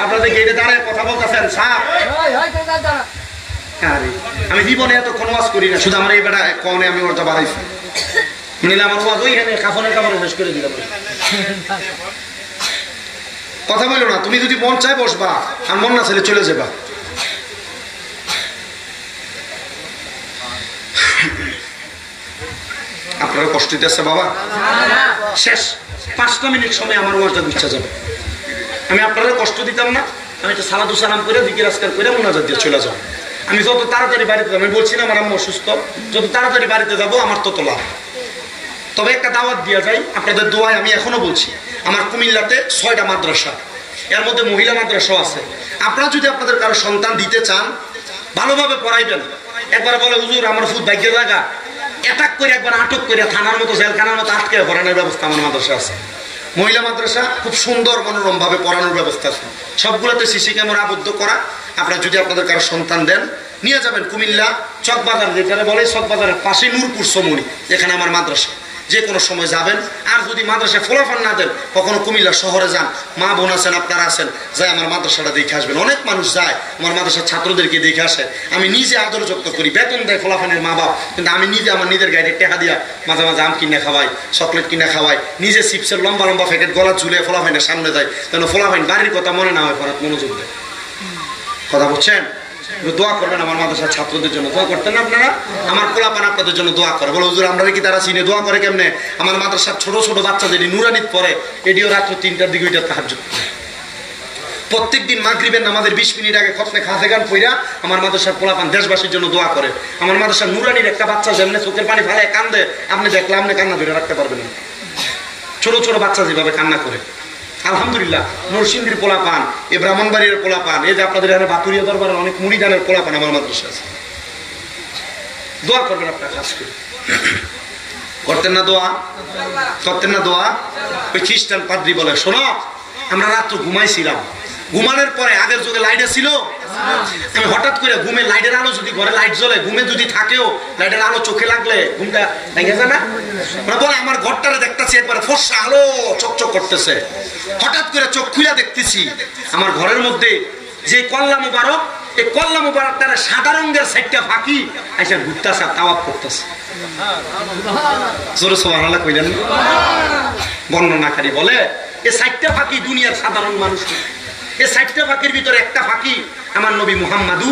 আপনাদের গেটে দাঁড়ায় কথা বলতেছেন সাপ, আমি জীবনে এত কোনো ওয়াজ করি না, শুধু আমার এই বেটা কনে আমি ওটা বাড়াইছি, নিলে আমার ওয়াজ ওইখানে কাফনের কাপড়ে শেষ করে দিলাম। কথা বলো না, তুমি যদি মন চায় বসবা, আর মন না ছেলে চলে যাবা। আপনারা কষ্ট দিতেছে বাবা, শেষ 5টা মিনিট সময় আমার ওয়াজটা বুঝতে যাবে। আমি আপনারা কষ্ট দিতাম না, আমি তো সালাদু সালাম করে জিকির আজকার করে মুনাজাত দিয়ে চলে যাবো। আমি যত তাড়াতাড়ি বাড়িতে যাবো, আমি বলছি না আমার আম্মু অসুস্থ, যত তাড়াতাড়ি বাড়িতে যাবো আমার তত লাভ। তবে একটা দাওয়াত দিয়া যায় আপনাদের দোয়ায়, আমি এখনো বলছি আমার কুমিল্লাতে 6টা মাদ্রাসা, এর মধ্যে মহিলা মাদ্রাসাও আছে। আপনারা যদি আপনাদের কারো সন্তান দিতে চান, ভালোভাবে পড়াইবেন। একবার বলে হুজুর আমার ফুট ভাগ্যের জায়গা, অ্যাটাক করে একবার আটক করে থানার মতো জেলখানার মতো আটকে পড়ানোর ব্যবস্থা আমার মাদ্রাসা আছে। মহিলা মাদ্রাসা খুব সুন্দর মনোরম ভাবে পড়ানোর ব্যবস্থা আছে, সবগুলোতে সিসি ক্যামেরা আবদ্ধ করা। আপনারা যদি আপনাদের কারো সন্তান দেন, নিয়ে যাবেন কুমিল্লা চকবাজার, যেখানে বলে চকবাজারের পাশে নূরপুর সমনি, এখানে আমার মাদ্রাসা, যে কোনো সময় যাবেন। আর যদি মাদ্রাসায় ফলাফল না দেন, কখনো কুমিল্লা শহরে যান, মা বোন আছেন আপনারা আছেন, যাই আমার মাদ্রাসাটা দেখে আসবেন। অনেক মানুষ যায় আমার মাদ্রাসার ছাত্রদেরকে দেখে আসে, আমি নিজে আদরযুক্ত করি, বেতন দেয় ফলাফানের মা বাপ, কিন্তু আমি নিজে আমার নিজের গাড়িতে টেকা দিয়া মাঝে মাঝে আম কিনে খাওয়াই, চকলেট কিনে খাওয়াই, নিজে চিপসের লম্বা লম্বা প্যাকেট গলা ঝুলে ফলাফাইনের সামনে দেয়, যেন ফলাফাইন বাড়ির কথা মনে না হয়, পড়াতে মনোযোগ দেয়। কথা বলছেন? দোয়া করবেন আমার মাদ্রাসার ছাত্রদের জন্য, দোয়া করতেন না আপনারা? আমার পোলাপান আপনাদের জন্য দোয়া করে, বলো হুজুর আমরা কি তারা চিনে দোয়া করে কেমনে? আমার মাদ্রাসার ছোট ছোট বাচ্চা যেটি নুরানিত পড়ে, এটিও রাত্র 3টার দিকে ওইটা তাহাজ্জুদ প্রত্যেকদিন মাগরিবের নামাজের 20 মিনিট আগে খতমে খাজে গান পইরা আমার মাদ্রাসার পোলাপান দেশবাসীর জন্য দোয়া করে। আমার মাদ্রাসার নুরানির একটা বাচ্চা যেমনি চোখের পানি ফেলে কান্দে, আপনি দেখলে আপনি কান্না ধরে রাখতে পারবেন না। ছোট ছোট বাচ্চা যেভাবে কান্না করে, আলহামদুলিল্লাহ। নরসিংদীর পোলাপান, এ ব্রাহ্মণবাড়ির পোলাপান, এই যে আপনাদের এখানে বাতুরিয়া দরবারের অনেক মুড়িদানের পোলাপান আমার মাদ্রাসা আছে। দোয়া করবেন আপনার কাজ করে, করতেন না দোয়া? করতেন না দোয়া? ওই খ্রিস্টান পাদ্রী বলে শোনো, আমরা রাত্র ঘুমাইছিলাম, ঘুমানোর পরে আগের যুগে লাইট ছিল, আমি হঠাৎ করে ঘুমে লাইটের আলো যদি ঘরে লাইট জ্বলে, ঘুমে যদি থাকেও লাইটের আলো চোখে লাগলে ঘুমটা ভেঙে যায় না? ওরা বলে আমার ঘরটারে দেখতেছি একবার ফর্সা আলো চকচক করতেছে, হঠাৎ করে চোখ খুলে দেখতেছি আমার ঘরের মধ্যে যে কল্লা মুবারক, এই কল্লা মুবারক তারা সাদা রঙের 4টা ফাঁকি এসে ঘুরতেছে, তাওয়াফ করতেছে। জোরে সুবহানাল্লাহ কইলেন? বর্ণনাকারী বলে এই 4টা ফাঁকি দুনিয়ার সাধারণ মানুষ, এই 4টা ফাঁকির ভিতরে একটা ফাঁকি আমার নবী মুহাম্মাদু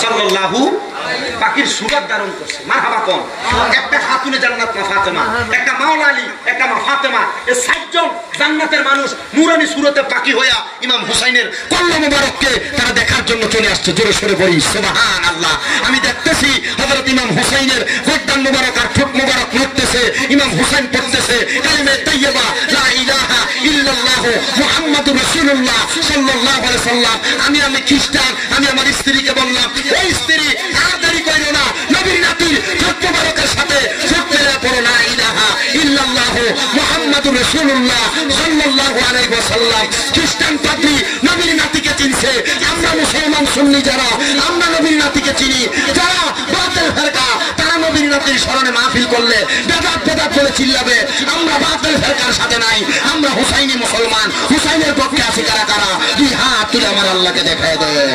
সাল্লাল্লাহু পাকির সুরাত ধারণ করছে। মারহাবা কোন? একটা খাতুনে জান্নাত মা ফাতেমা, একটা মাওলা আলী, একটা মা ফাতেমা, এই 4 জন জান্নাতের মানুষ নূরানী সুরতে পাকি হইয়া ইমাম হুসাইনের কল্লা মুবারককে তারা দেখার জন্য চলে আসছে। জোরে সরে বলি সুবহানাল্লাহ। আমি দেখতেছি হযরত ইমাম হুসাইনের গর্দান মুবারক আর ঠোঁট মুবারক নড়তেছে, ইমাম হুসাইন পড়তেছে কালিমে তাইয়্যিবা লা ইলাহা ইল্লাল্লাহ মুহাম্মাদুর রাসূলুল্লাহ সাল্লাল্লাহু আলাইহি সাল্লাম। আমি খ্রিস্টান, আমি আমার স্ত্রীকে বললাম, এই স্ত্রী আর দেরি করো না, নবীর নাতির ছোট মুবারকের সাথে যোগ মেলা পড়ো লা ইলাহা ইল্লাল্লাহ মুহাম্মাদুর রাসূলুল্লাহ সাল্লাল্লাহু আলাইহি ওয়াসাল্লাম। খ্রিস্টান পাদ্রী নবীর নাতিকে চিনছে, আমরা মুসলমান সুন্নি যারা আমরা নবীর নাতিকে চিনি। যারা বাতিল ফেরকা তারা নবীর নাতির স্মরণে মাহফিল করলে বেদাত বেদাত বলে চিল্লাবে। আমরা বাতিল ফেরকার সাথে নাই, আমরা হুসাইনি মুসলমান। হুসাইনের পক্ষে আছে কারা কারা? দুই হাত তুলে আমার আল্লাহকে দেখায় দেয়।